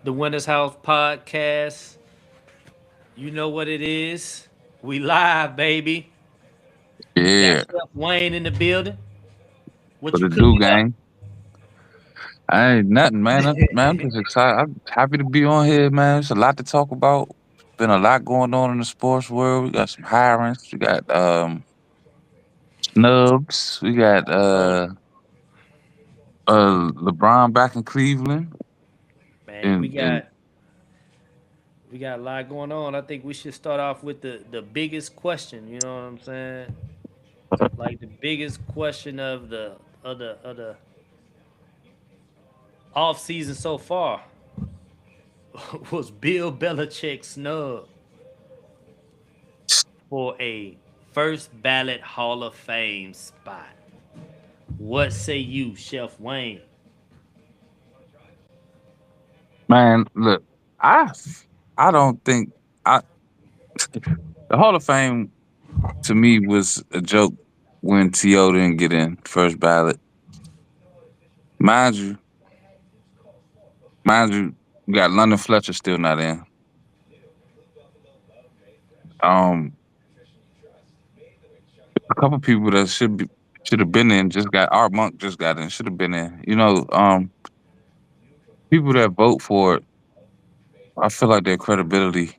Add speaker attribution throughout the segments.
Speaker 1: The Winners House podcast. You know what it is. We live, baby. We got
Speaker 2: Yeah,
Speaker 1: Chef Wayne in the building.
Speaker 2: for
Speaker 1: What you
Speaker 2: the do
Speaker 1: cooking up?
Speaker 2: gang. I ain't nothing, man. I'm just excited. I'm happy to be on here, man. It's a lot to talk about. Been a lot going on in the sports world. We got some hirings. We got snubs. We got
Speaker 1: Oh,
Speaker 2: LeBron back in Cleveland.
Speaker 1: man, we
Speaker 2: And
Speaker 1: got we got a lot going on. I think we should start off with the biggest question. You know what I'm saying? Like the biggest question of the off season so far was Bill Belichick snub for a first ballot Hall of Fame spot. What say you, Chef Wayne?
Speaker 2: man, look, I I don't think I the Hall of Fame to me was a joke when T.O. didn't get in first ballot. Mind you, you got London Fletcher still not in. Um, a couple people that should have been in just got Art Monk just got in, should have been in. People that vote for it, I feel like their credibility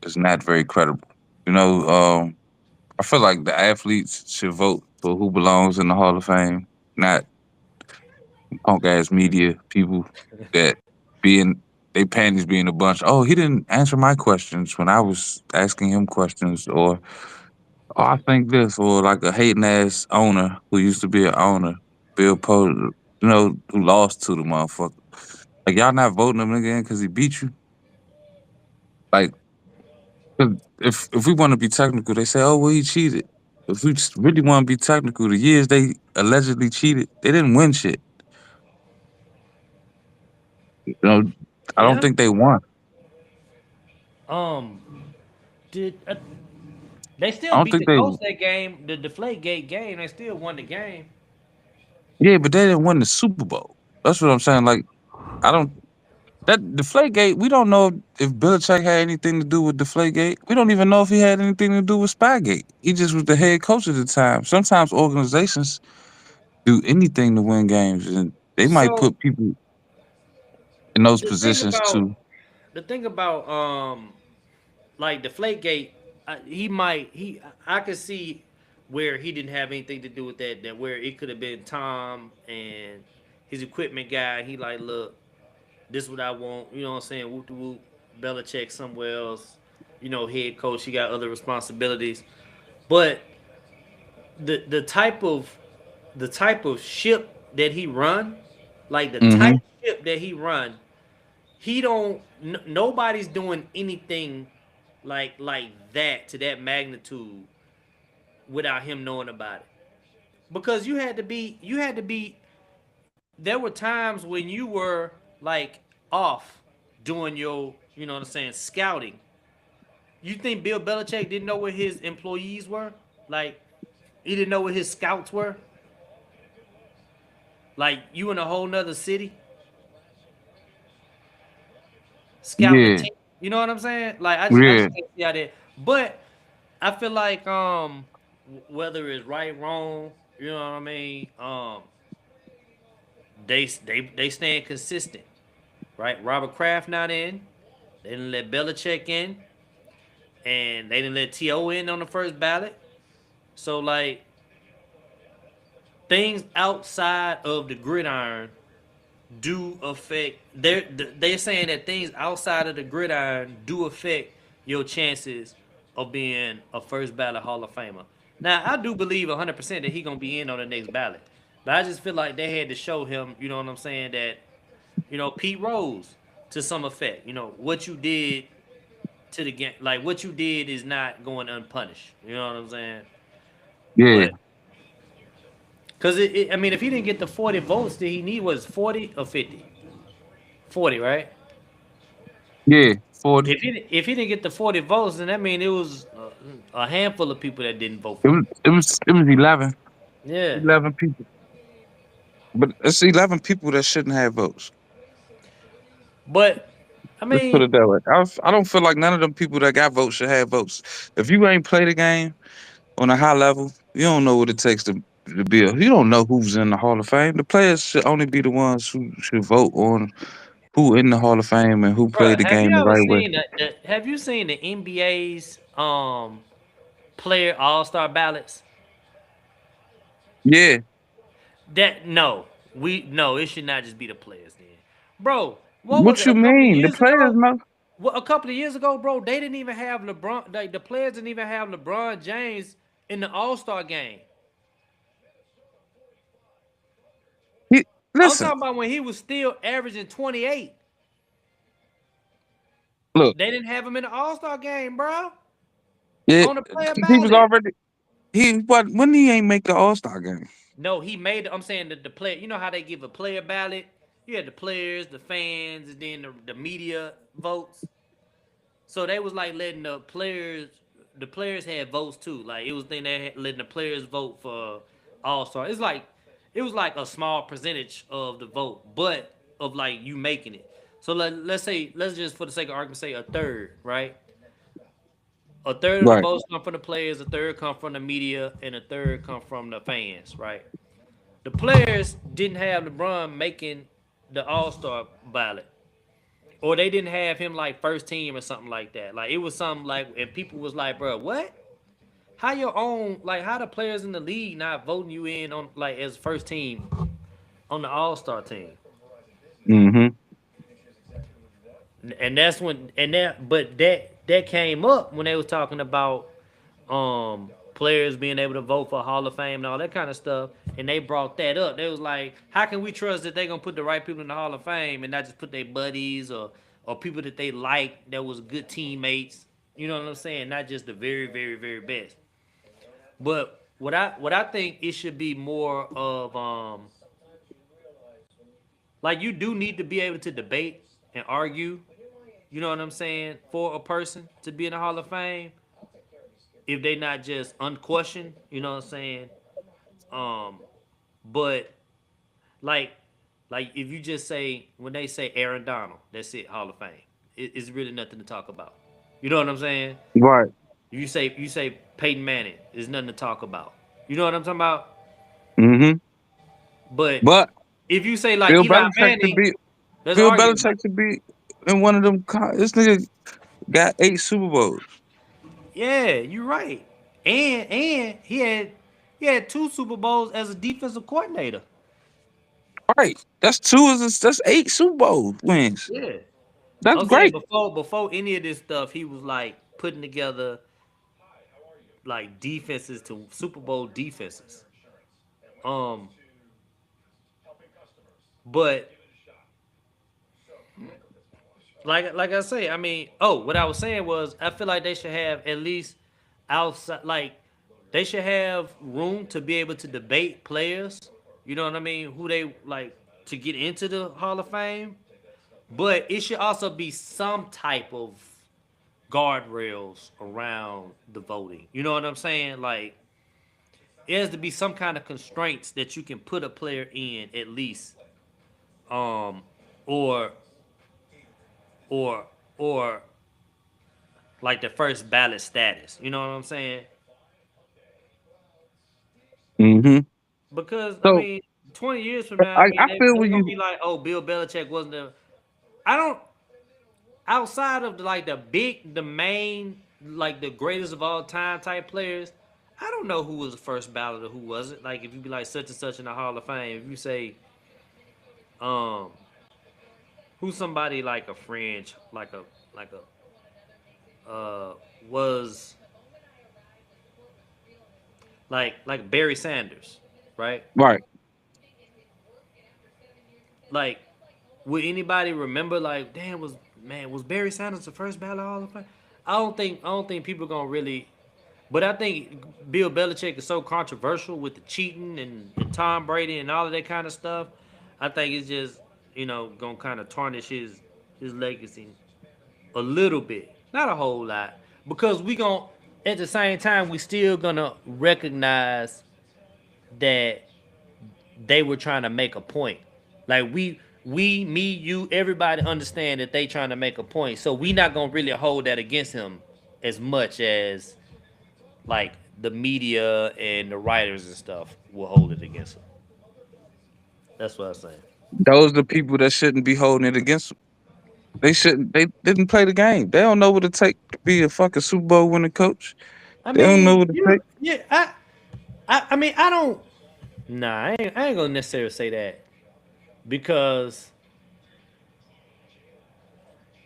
Speaker 2: is not very credible. You know, I feel like the athletes should vote for who belongs in the Hall of Fame, not punk ass media people that being they panties being a bunch. Oh, he didn't answer my questions when I was asking him questions, or oh, I think this, or like a hating ass owner who used to be an owner, Bill Potter, who lost to the motherfucker. Like y'all not voting him again because he beat you. Like 'cause if we want to be technical, they say, oh well, he cheated. If we just really want to be technical, the years they allegedly cheated, they didn't win shit. You know, I don't
Speaker 1: Yeah.
Speaker 2: think they won.
Speaker 1: Um. Did they
Speaker 2: I
Speaker 1: still
Speaker 2: don't
Speaker 1: beat
Speaker 2: think
Speaker 1: the
Speaker 2: they.
Speaker 1: Colts that game? The Deflategate game. They still won the game.
Speaker 2: Yeah, but they didn't win the Super Bowl. That's what I'm saying. Like I don't. That Deflategate, we don't know if Belichick had anything to do with Deflategate. We don't even know if he had anything to do with Spygate. He just was the head coach at the time. Sometimes organizations do anything to win games, and they might
Speaker 1: So
Speaker 2: put people in those
Speaker 1: the thing
Speaker 2: positions
Speaker 1: about
Speaker 2: too.
Speaker 1: the thing about like Deflategate, he might he I could see where he didn't have anything to do with that. That where it could have been Tom and his equipment guy. He like, look, this is what I want. You know what I'm saying? Whoop de whoop. Belichick somewhere else. You know, head coach. He got other responsibilities. But the type of ship that he run, like the
Speaker 2: Hmm.
Speaker 1: type ship that he run, he don't. Nobody's doing anything like that to that magnitude without him knowing about it. Because you had to be. There were times when you were like off doing your, you know what I'm saying, scouting. You think Bill Belichick didn't know where his employees were? Like he didn't know where his scouts were? Like you in a whole nother city scouting the
Speaker 2: Yeah,
Speaker 1: team. You know what I'm saying? Like I just
Speaker 2: yeah,
Speaker 1: can't see how that. But I feel like whether it's right wrong, you know what I mean. They staying consistent, right? Robert Kraft not in. They didn't let Belichick in, and they didn't let To in on the first ballot. So like things outside of the gridiron do affect. They're saying that things outside of the gridiron do affect your chances of being a first ballot Hall of Famer. Now I do believe 100% that he gonna be in on the next ballot, but I just feel like they had to show him. You know what I'm saying? That Pete Rose to some effect. What you did to the game, like what you did is not going unpunished. You know what I'm saying?
Speaker 2: yeah,
Speaker 1: But because I mean, if he didn't get the 40 votes that he need, was 40 or 50? 40, right?
Speaker 2: yeah. 40.
Speaker 1: If he didn't get the 40 votes, then that mean it was a handful of people that didn't vote
Speaker 2: It
Speaker 1: for
Speaker 2: was
Speaker 1: him.
Speaker 2: it was it was 11.
Speaker 1: Yeah,
Speaker 2: 11 people. But it's 11 people that shouldn't have votes.
Speaker 1: but I
Speaker 2: Let's put
Speaker 1: mean,
Speaker 2: it that way. I don't feel like none of them people that got votes should have votes. If you ain't play the game on a high level, you don't know what it takes to be a. You don't know who's in the Hall of Fame. The players should only be the ones who should vote on who in the Hall of Fame and who
Speaker 1: bro,
Speaker 2: played the game the right way.
Speaker 1: have you seen the NBA's player All Star ballots?
Speaker 2: Yeah.
Speaker 1: That no, no, it should not just be the players then, bro. What was
Speaker 2: What
Speaker 1: it?
Speaker 2: you
Speaker 1: A couple of
Speaker 2: mean? The
Speaker 1: years
Speaker 2: players
Speaker 1: ago.
Speaker 2: know.
Speaker 1: Well, a couple of years ago, bro, they didn't even have LeBron. Like the players didn't even have LeBron James in the All Star game.
Speaker 2: He,
Speaker 1: I'm
Speaker 2: listen,
Speaker 1: talking about when he was still averaging 28.
Speaker 2: look.
Speaker 1: They didn't have him in the All Star game, bro.
Speaker 2: Yeah,
Speaker 1: On the player
Speaker 2: he was
Speaker 1: ballot.
Speaker 2: already. He but when he ain't make the All Star game.
Speaker 1: No, he made. I'm saying that the player. You know how they give a player ballot? You had the players, the fans, and then the media votes. So they was like letting the players. The players had votes too. Like it was then they had letting the players vote for All Star. It's like it was like a small percentage of the vote, but of like you making it. So let's just for the sake of argument say a third, right? A third of the
Speaker 2: Right.
Speaker 1: votes come from the players, a third come from the media, and a third come from the fans, right? The players didn't have LeBron making the All Star ballot, or they didn't have him like first team or something like that. Like it was something like, and people was like, "Bro, what? How your own like how the players in the league not voting you in on like as first team on the All Star team?"
Speaker 2: Mm-hmm.
Speaker 1: And that's when and that but that came up when they was talking about players being able to vote for Hall of Fame and all that kind of stuff. And they brought that up. They was like, how can we trust that they're gonna put the right people in the Hall of Fame and not just put their buddies or people that they like that was good teammates? You know what I'm saying? Not just the very, very, very best. But what I think it should be more of like you do need to be able to debate and argue, you know what I'm saying, for a person to be in the Hall of Fame if they not just unquestioned, you know what I'm saying? Um, but like if you just say when they say Aaron Donald, that's it, Hall of Fame. It's really nothing to talk about. You know what I'm saying?
Speaker 2: Right.
Speaker 1: You say Peyton Manning, there's nothing to talk about. You know what I'm talking about?
Speaker 2: Mm-hmm.
Speaker 1: But
Speaker 2: But
Speaker 1: if you say like
Speaker 2: Bill
Speaker 1: Eli
Speaker 2: Belichick to
Speaker 1: Manning,
Speaker 2: be
Speaker 1: let's
Speaker 2: Bill
Speaker 1: argue about
Speaker 2: Belichick to be in one of them. This nigga got 8 Super Bowls.
Speaker 1: it. Yeah, you're right. And he had two Super Bowls as a defensive coordinator.
Speaker 2: Right. That's two. That's 8 Super Bowl wins.
Speaker 1: Yeah.
Speaker 2: That's
Speaker 1: I'm saying
Speaker 2: great.
Speaker 1: before any of this stuff, he was like putting together like defenses to Super Bowl defenses. Um, but like I say, I mean, what I was saying was I feel like they should have at least outside like they should have room to be able to debate players. You know what I mean? Who they like to get into the Hall of Fame, but it should also be some type of guardrails around the voting. You know what I'm saying? Like it has to be some kind of constraints that you can put a player in at least, um, or or or like the first ballot status. You know what I'm saying?
Speaker 2: Mm-hmm.
Speaker 1: Because I
Speaker 2: So
Speaker 1: mean, 20 years from now, I mean
Speaker 2: I feel
Speaker 1: they're
Speaker 2: when
Speaker 1: gonna be
Speaker 2: you
Speaker 1: like, oh, Bill Belichick wasn't the. I don't outside of like the main, like the greatest of all time type players. I don't know who was the first ballot or who wasn't. Like if you be like such and such in the Hall of Fame, if you say um who's somebody like a fringe, like a was like Barry Sanders, right?
Speaker 2: right.
Speaker 1: Like would anybody remember like damn was Barry Sanders the first ballot Hall of Fame? I don't think people gonna really. But I think Bill Belichick is so controversial with the cheating and Tom Brady and all of that kind of stuff. I think it's just gonna kind of tarnish his legacy a little bit, not a whole lot, because we gonna at the same time we still gonna recognize that they were trying to make a point. Like we, me, you, everybody understand that they trying to make a point. So we not gonna really hold that against him as much as like the media and the writers and stuff will hold it against him. That's what I'm saying.
Speaker 2: Those are the people that shouldn't be holding it against them. They shouldn't. They didn't play the game. They don't know what it take to be a fucking Super Bowl winning coach.
Speaker 1: I
Speaker 2: They don't know
Speaker 1: mean,
Speaker 2: what it take.
Speaker 1: yeah, I mean, I don't. Nah, I ain't gonna necessarily say that because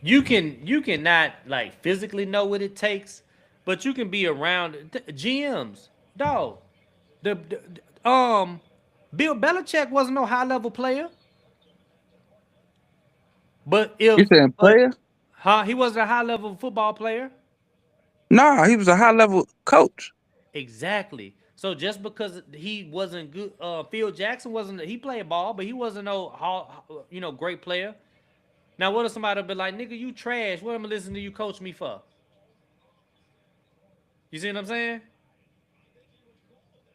Speaker 1: you can not like physically know what it takes, but you can be around GMs. Dog, the Bill Belichick wasn't no high level player, but
Speaker 2: You saying
Speaker 1: but
Speaker 2: player?
Speaker 1: he wasn't a high level football player.
Speaker 2: Nah, he was a high level coach.
Speaker 1: Exactly. So just because he wasn't good, Phil Jackson wasn't. He played ball, but he wasn't no great player. Now what if somebody be like, nigga, you trash? What am I listening to you coach me for? You see what I'm saying?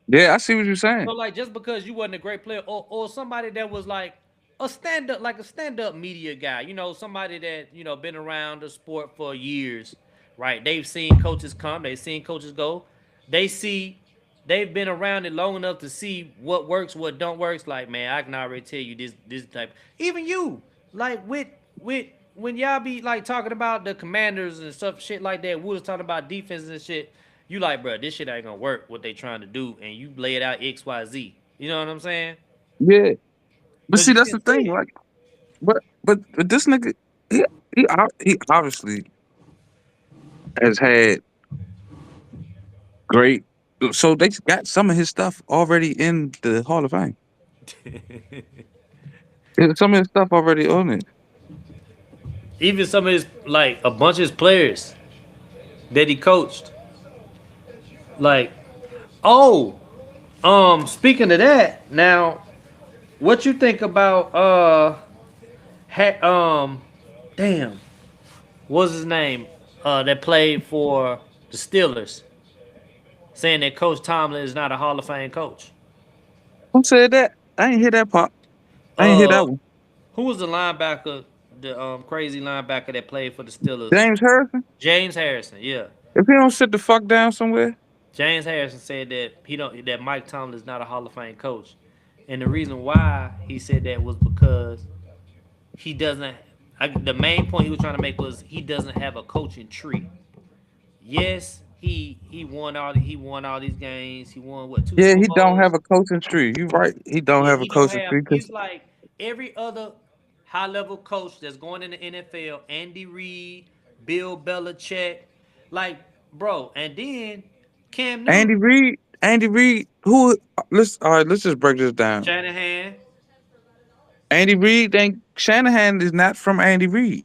Speaker 2: Yeah, I see what you're saying.
Speaker 1: So like just because you wasn't a great player or somebody that was like a stand up media guy, somebody that, been around the sport for years, right? They've seen coaches come, they've seen coaches go. They see they've been around it long enough to see what works, what don't works. Like, man, I can already tell you this type. Even you, like with when y'all be like talking about the commanders and stuff, shit like that, we was talking about defense and shit. You like, bro, this shit ain't gonna work. What they trying to do, and you lay it out X, Y, Z. You know what I'm saying?
Speaker 2: Yeah, but
Speaker 1: Cause
Speaker 2: see,
Speaker 1: you
Speaker 2: that's
Speaker 1: can
Speaker 2: the
Speaker 1: say
Speaker 2: thing.
Speaker 1: it.
Speaker 2: Like, but this nigga, he obviously has had great. So they got some of his stuff already in the Hall of Fame. Some of his stuff already on it.
Speaker 1: Even some of his like a bunch of his players that he coached. Like, oh, speaking of that, now what you think about damn, what's his name? That played for the Steelers, saying that Coach Tomlin is not a Hall of Fame coach.
Speaker 2: Who said that? I ain't hear that part. I ain't hear
Speaker 1: Uh,
Speaker 2: that one.
Speaker 1: who was the linebacker, the crazy linebacker that played for the Steelers?
Speaker 2: James Harrison.
Speaker 1: James Harrison. Yeah,
Speaker 2: If he don't sit the fuck down somewhere,
Speaker 1: James Harrison said that that Mike Tomlin is not a Hall of Fame coach, and the reason why he said that was because he doesn't. The main point he was trying to make was he doesn't have a coaching tree. Yes, he won all these games. He won what, two
Speaker 2: yeah,
Speaker 1: Super
Speaker 2: he don't
Speaker 1: Bowls.
Speaker 2: have a coaching tree. You right. He don't
Speaker 1: Yeah,
Speaker 2: have a
Speaker 1: he don't
Speaker 2: coaching
Speaker 1: have.
Speaker 2: tree because
Speaker 1: He's like every other high level coach that's going in the NFL. Andy Reid, Bill Belichick, like, bro. And then Cam Newton,
Speaker 2: Andy Reid, who let's all right, let's just break this down.
Speaker 1: Shanahan.
Speaker 2: Andy Reid ain't Shanahan is not from Andy Reid.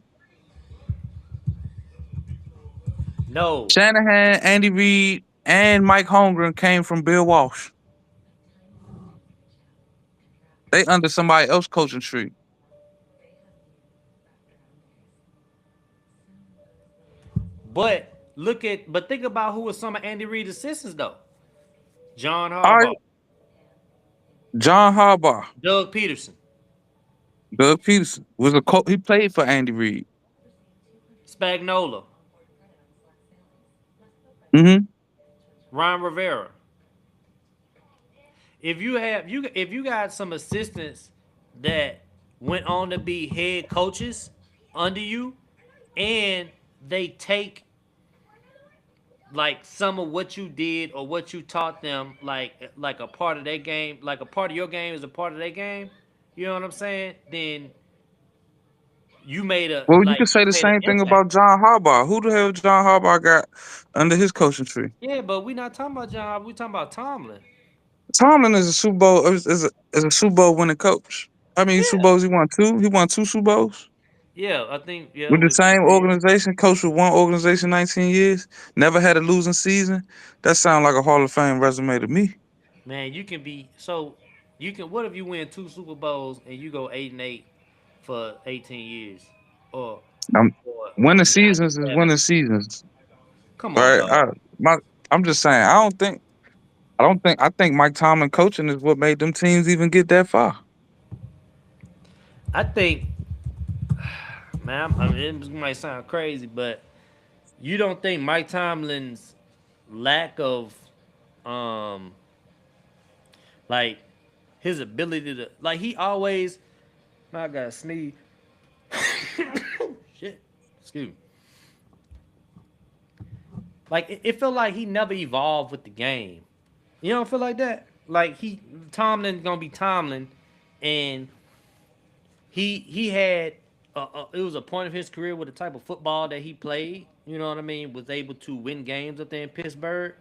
Speaker 1: No,
Speaker 2: Shanahan, Andy Reid, and Mike Holmgren came from Bill Walsh. They under somebody else coaching tree.
Speaker 1: but think about who was some of Andy Reid's assistants though. John
Speaker 2: All right,
Speaker 1: Harbaugh,
Speaker 2: John Harbaugh,
Speaker 1: Doug Peterson,
Speaker 2: Doug Peterson was a coach. He played for Andy Reid.
Speaker 1: Spagnola,
Speaker 2: Mm-hmm.
Speaker 1: Ron Rivera. If you got some assistants that went on to be head coaches under you, and they take like some of what you did or what you taught them, like a part of their game, like a part of your game is a part of their game. You know what I'm saying? Then
Speaker 2: Well, you could say
Speaker 1: you
Speaker 2: the
Speaker 1: made an
Speaker 2: same thing
Speaker 1: impact.
Speaker 2: about John Harbaugh. Who the hell John Harbaugh got under his coaching tree?
Speaker 1: Yeah, but we not talking about John. We talking about Tomlin.
Speaker 2: Tomlin is a Super Bowl is a Super Bowl winning coach. I mean, Super
Speaker 1: Yeah,
Speaker 2: Bowls he won two. He won two Super Bowls
Speaker 1: yeah. I think
Speaker 2: with the
Speaker 1: with
Speaker 2: same
Speaker 1: yeah.
Speaker 2: organization. Coached with one organization 19 years. Never had a losing season. That sounds like a Hall of Fame resume to me.
Speaker 1: Man, you can be so. You can. What if you win two Super Bowls and you go 8-8 for 18 years, or
Speaker 2: Um,
Speaker 1: or
Speaker 2: winning
Speaker 1: 9 and
Speaker 2: seasons is
Speaker 1: 7?
Speaker 2: winning seasons.
Speaker 1: Come
Speaker 2: All
Speaker 1: on,
Speaker 2: right.
Speaker 1: dog.
Speaker 2: I'm just saying. I think Mike Tomlin coaching is what made them teams even get that far.
Speaker 1: I think, man, I mean, it might sound crazy, but you don't think Mike Tomlin's lack of, um, like his ability to, like he always, I gotta sneeze. Shit, excuse me. Like it felt like he never evolved with the game. You don't feel like that? Like Tomlin gonna be Tomlin, and he had it was a point of his career with the type of football that he played. You know what I mean? Was able to win games up there in Pittsburgh,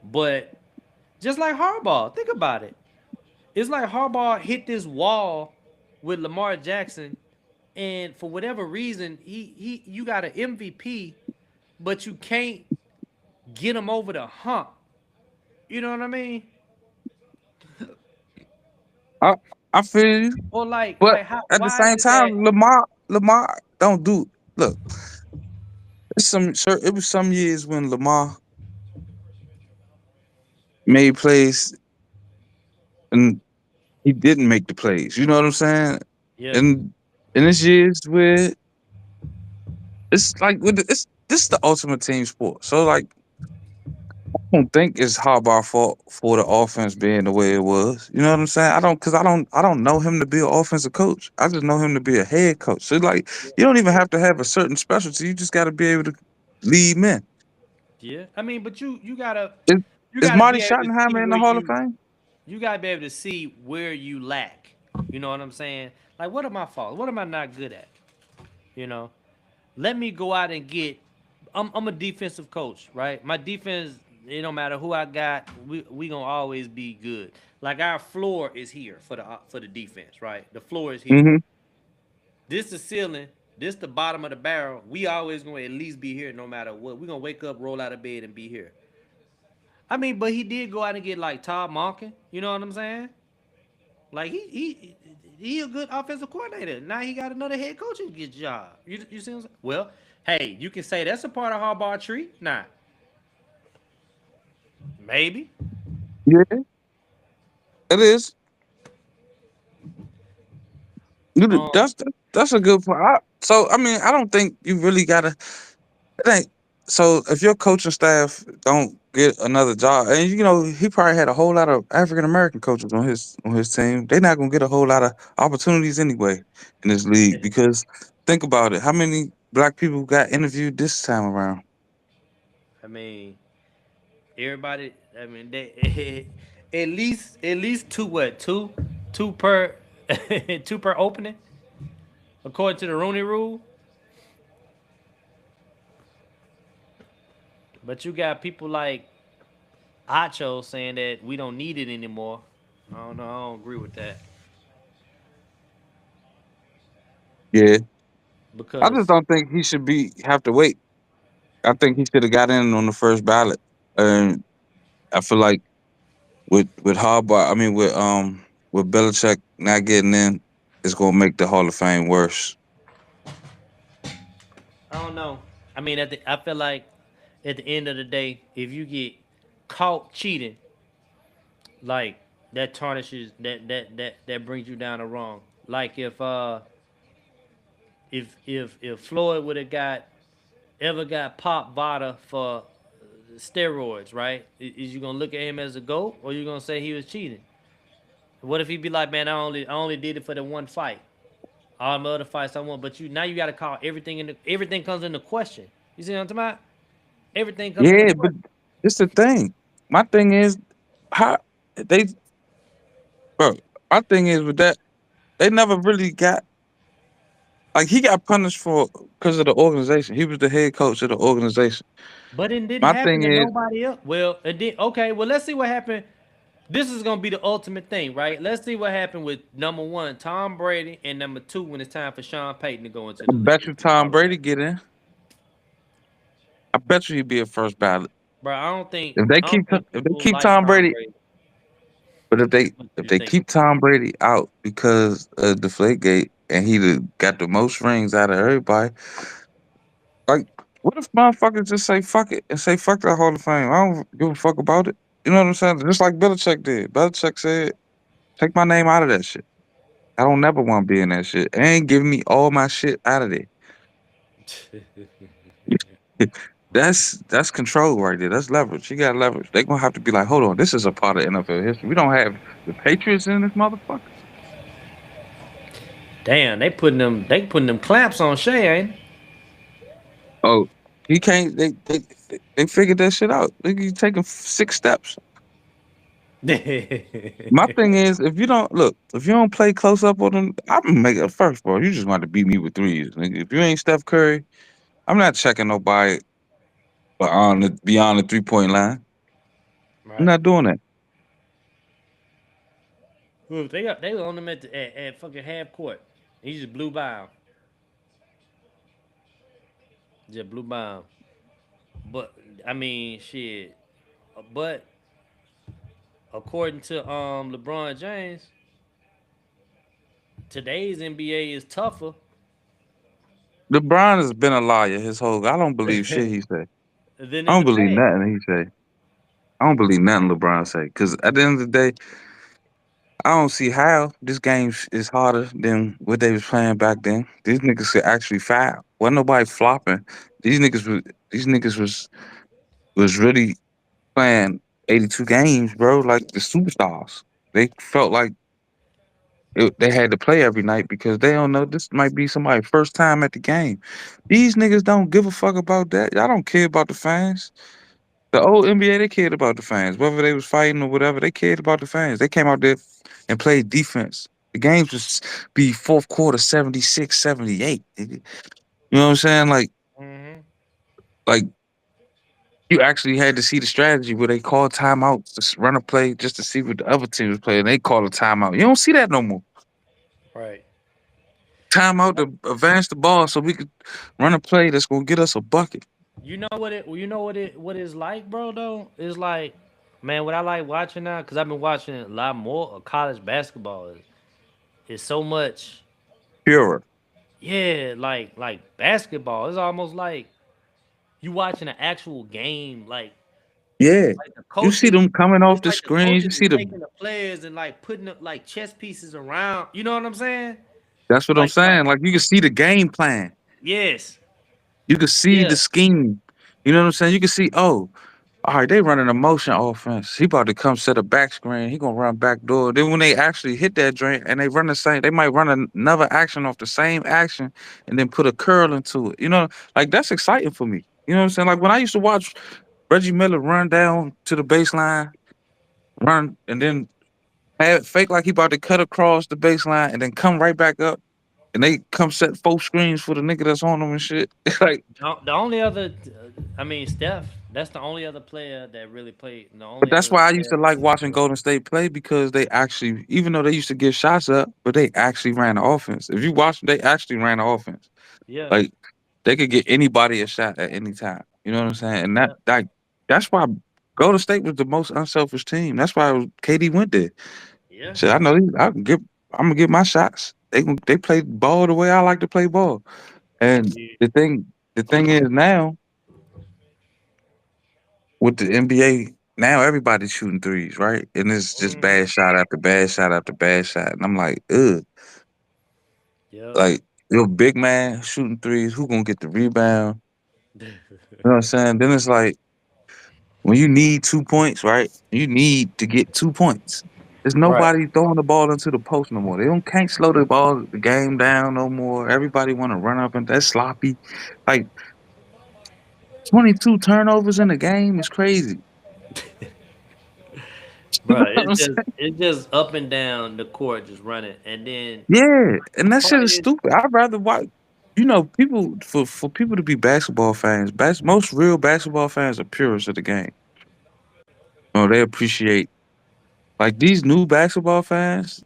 Speaker 1: but just like Harbaugh, think about it. It's like Harbaugh hit this wall with Lamar Jackson, and for whatever reason, he you got an MVP, but you can't get him over the hump. You know what I mean?
Speaker 2: I I feel you,
Speaker 1: Or
Speaker 2: but
Speaker 1: like how
Speaker 2: at the
Speaker 1: why is
Speaker 2: same
Speaker 1: it that
Speaker 2: time, Lamar don't do. Look, it was some years when Lamar made plays and he didn't make the plays. You know what I'm saying?
Speaker 1: yeah.
Speaker 2: And this years where it's like it's this is the ultimate team sport. So like I don't think it's Harbaugh fault for the offense being the way it was. You know what I'm saying? I don't know him to be an offensive coach. I just know him to be a head coach. So like you don't even have to have a certain specialty. You just got to be able to lead men.
Speaker 1: Yeah. I mean, but you gotta
Speaker 2: Is,
Speaker 1: you
Speaker 2: is
Speaker 1: gotta
Speaker 2: Marty
Speaker 1: be able to see
Speaker 2: Schottenheimer in the
Speaker 1: where
Speaker 2: Hall of Fame?
Speaker 1: you gotta be able to see where you lack. You know what I'm saying? Like what are my faults? What am I not good at? You know? Let me go out and get I'm a defensive coach, right? My defense, it don't matter who I got, we gonna always be good. Like our floor is here for the defense, right? The floor is here.
Speaker 2: Mm-hmm.
Speaker 1: This the ceiling. This the bottom of the barrel. We always gonna at least be here no matter what. We gonna wake up, roll out of bed, and be here. I mean, but he did go out and get like Todd Monken. You know what I'm saying? Like he a good offensive coordinator. Now he got another head coaching good job. You see what I'm saying? Well, hey, you can say that's a part of Harbaugh tree. Nah, maybe.
Speaker 2: Yeah, it is.
Speaker 1: Um,
Speaker 2: That's a good point. So I mean, I don't think you really gotta. It ain't so if your coaching staff don't get another job, and you know he probably had a whole lot of African American coaches on his team. They're not gonna get a whole lot of opportunities anyway in this league because think about it, how many black people got interviewed this time around?
Speaker 1: I mean, everybody. I mean, they at least two what two per two per opening according to the Rooney Rule. But you got people like Acho saying that we don't need it anymore. I don't know. I don't agree with that
Speaker 2: Yeah, I just
Speaker 1: because
Speaker 2: don't think he should be have to wait. I think he should have got in on the first ballot, and I feel like with Harbaugh, I mean with Belichick not getting in, it's gonna make the Hall of Fame worse.
Speaker 1: I don't know. I mean, I feel like at the end of the day, if you get caught cheating, like that tarnishes that brings you down the wrong. Like if Floyd would have got pop Vada for steroids, right? Is you gonna look at him as a goat, or you gonna say he was cheating? What if he be like, man, I only did it for the one fight. All my other fights I won, but you got to call everything everything comes into question. You see what I'm talking about? Everything comes into
Speaker 2: Yeah, but
Speaker 1: question.
Speaker 2: it's the thing. My thing is how they bro. My thing is with that they never really got like he got punished for because of the organization. He was the head coach of the organization.
Speaker 1: But it didn't
Speaker 2: My
Speaker 1: happen
Speaker 2: thing
Speaker 1: to
Speaker 2: is
Speaker 1: nobody else. Well, it did. Okay, well let's see what happened. This is gonna be the ultimate thing, right? Let's see what happened with number one, Tom Brady, and number two, when it's time for Sean Payton to go into
Speaker 2: I
Speaker 1: the
Speaker 2: bet you
Speaker 1: into the
Speaker 2: Tom
Speaker 1: Hall of
Speaker 2: Brady
Speaker 1: Fame.
Speaker 2: get in. I bet you he'd be a first ballot.
Speaker 1: Bro,
Speaker 2: If they
Speaker 1: I don't think
Speaker 2: if they
Speaker 1: people
Speaker 2: keep
Speaker 1: like
Speaker 2: Tom
Speaker 1: Tom
Speaker 2: Brady,
Speaker 1: Brady.
Speaker 2: but
Speaker 1: What
Speaker 2: if
Speaker 1: you
Speaker 2: they
Speaker 1: think?
Speaker 2: keep Tom Brady out because of Deflategate and got the most rings out of everybody, like what if motherfuckers just say fuck it and say fuck that Hall of Fame? I don't give a fuck about it. You know what I'm saying? Just like Belichick did. Belichick said, take my name out of that shit. I don't never want to be in that shit. They ain't giving me all my shit out of there. That's control right there. That's leverage. You got leverage. They gonna have to be like, hold on, this is a part of NFL history. We don't have the Patriots in this motherfucker.
Speaker 1: Damn, they putting them clamps on Shay, ain't
Speaker 2: Oh, he can't. They figured that shit out. They taking 6 steps. My
Speaker 1: they?
Speaker 2: thing is, if you don't look, if you don't play close up on them, I'm gonna make it first, bro. You just want to beat me with threes. Nigga. If you ain't Steph Curry, I'm not checking nobody beyond the 3 point line. I'm
Speaker 1: Right.
Speaker 2: not doing that.
Speaker 1: Look, they on them at fucking half court. He just blew by him. Just blew by him. But I mean, shit. But according to LeBron James, today's NBA is tougher
Speaker 2: LeBron has been a liar his whole. I don't believe shit
Speaker 1: than
Speaker 2: he say. I
Speaker 1: in
Speaker 2: don't
Speaker 1: the
Speaker 2: believe
Speaker 1: past.
Speaker 2: nothing he say. I don't believe nothing LeBron say. Cause at the end of the day, I don't see how this game is harder than what they was playing back then. These niggas could actually foul. Wasn't nobody flopping. These niggas was really playing 82 games, bro. Like the superstars. They felt like they had to play every night because they don't know this might be somebody's first time at the game. These niggas don't give a fuck about that. Y'all don't care about the fans. The old NBA, they cared about the fans. Whether they was fighting or whatever, they cared about the fans. They came out there and played defense. The games was be fourth quarter 76, 78. Nigga. You know what I'm saying?
Speaker 1: Hmm.
Speaker 2: Like you actually had to see the strategy where they call timeouts to run a play just to see what the other team was playing. They call a timeout. You don't see that no more.
Speaker 1: Right.
Speaker 2: Timeout to advance the ball so we could run a play that's gonna get us a bucket.
Speaker 1: What it's like, bro. Though it's like, man, what I like watching now because I've been watching a lot more of college basketball. Is so much,
Speaker 2: Purer.
Speaker 1: yeah, like basketball. It's almost like you watching an actual game.
Speaker 2: Yeah.
Speaker 1: Like the
Speaker 2: You see
Speaker 1: coaches,
Speaker 2: them coming off
Speaker 1: it's
Speaker 2: the
Speaker 1: like the
Speaker 2: screens. You
Speaker 1: coaches is
Speaker 2: see the
Speaker 1: taking the players and like putting up like chess pieces around. You know what I'm saying?
Speaker 2: that's what I'm
Speaker 1: Like
Speaker 2: saying. Like you can see the game plan.
Speaker 1: yes,
Speaker 2: You can see
Speaker 1: yeah,
Speaker 2: the scheme. You know what I'm saying? You can see, oh, all right, they running a motion offense. He about to come set a back screen. He gonna run back door. Then when they actually hit that joint and they run the same, they might run another action off the same action and then put a curl into it. You know, like that's exciting for me. You know what I'm saying? Like when I used to watch Reggie Miller run down to the baseline, run, and then have fake like he about to cut across the baseline and then come right back up. And they come set 4 screens for the nigga that's on them and shit. like
Speaker 1: the only other, I mean, Steph. That's the only other player that really played. The
Speaker 2: But
Speaker 1: only
Speaker 2: that's
Speaker 1: other
Speaker 2: why I used
Speaker 1: player
Speaker 2: to
Speaker 1: that
Speaker 2: like
Speaker 1: really
Speaker 2: watching
Speaker 1: played.
Speaker 2: Golden State play because they actually, even though they used to get shots up, but they actually ran the offense. If you watch, they actually ran the offense.
Speaker 1: Yeah,
Speaker 2: Like they could get anybody a shot at any time. You know what I'm saying? And
Speaker 1: yeah,
Speaker 2: that's why Golden State was the most unselfish team. That's why KD went there.
Speaker 1: yeah.
Speaker 2: So I know I can get. I'm gonna get my shots. They play ball the way I like to play ball. And
Speaker 1: Yeah.
Speaker 2: the thing is now with the NBA, now everybody's shooting threes, right? And it's just
Speaker 1: Hmm.
Speaker 2: bad shot after bad shot after bad shot. And I'm like, ugh.
Speaker 1: Yep.
Speaker 2: Like, you're a big man shooting threes. Who gonna get the rebound? You know what I'm saying? Then it's like, when you need 2 points, right? You need to get 2 points. There's
Speaker 1: Right.
Speaker 2: nobody throwing the ball into the post no more. They don't can't slow the game down no more. Everybody want to run up and that's sloppy. Like 22 turnovers in a game is crazy. You
Speaker 1: Bro,
Speaker 2: know what I'm saying?
Speaker 1: it's just up and down the court, just running, and then
Speaker 2: Yeah, and that shit
Speaker 1: part
Speaker 2: is
Speaker 1: is
Speaker 2: stupid. I'd rather watch. You know, people for people to be basketball fans, most real basketball fans are purists of the game. You know, they appreciate like these new basketball fans.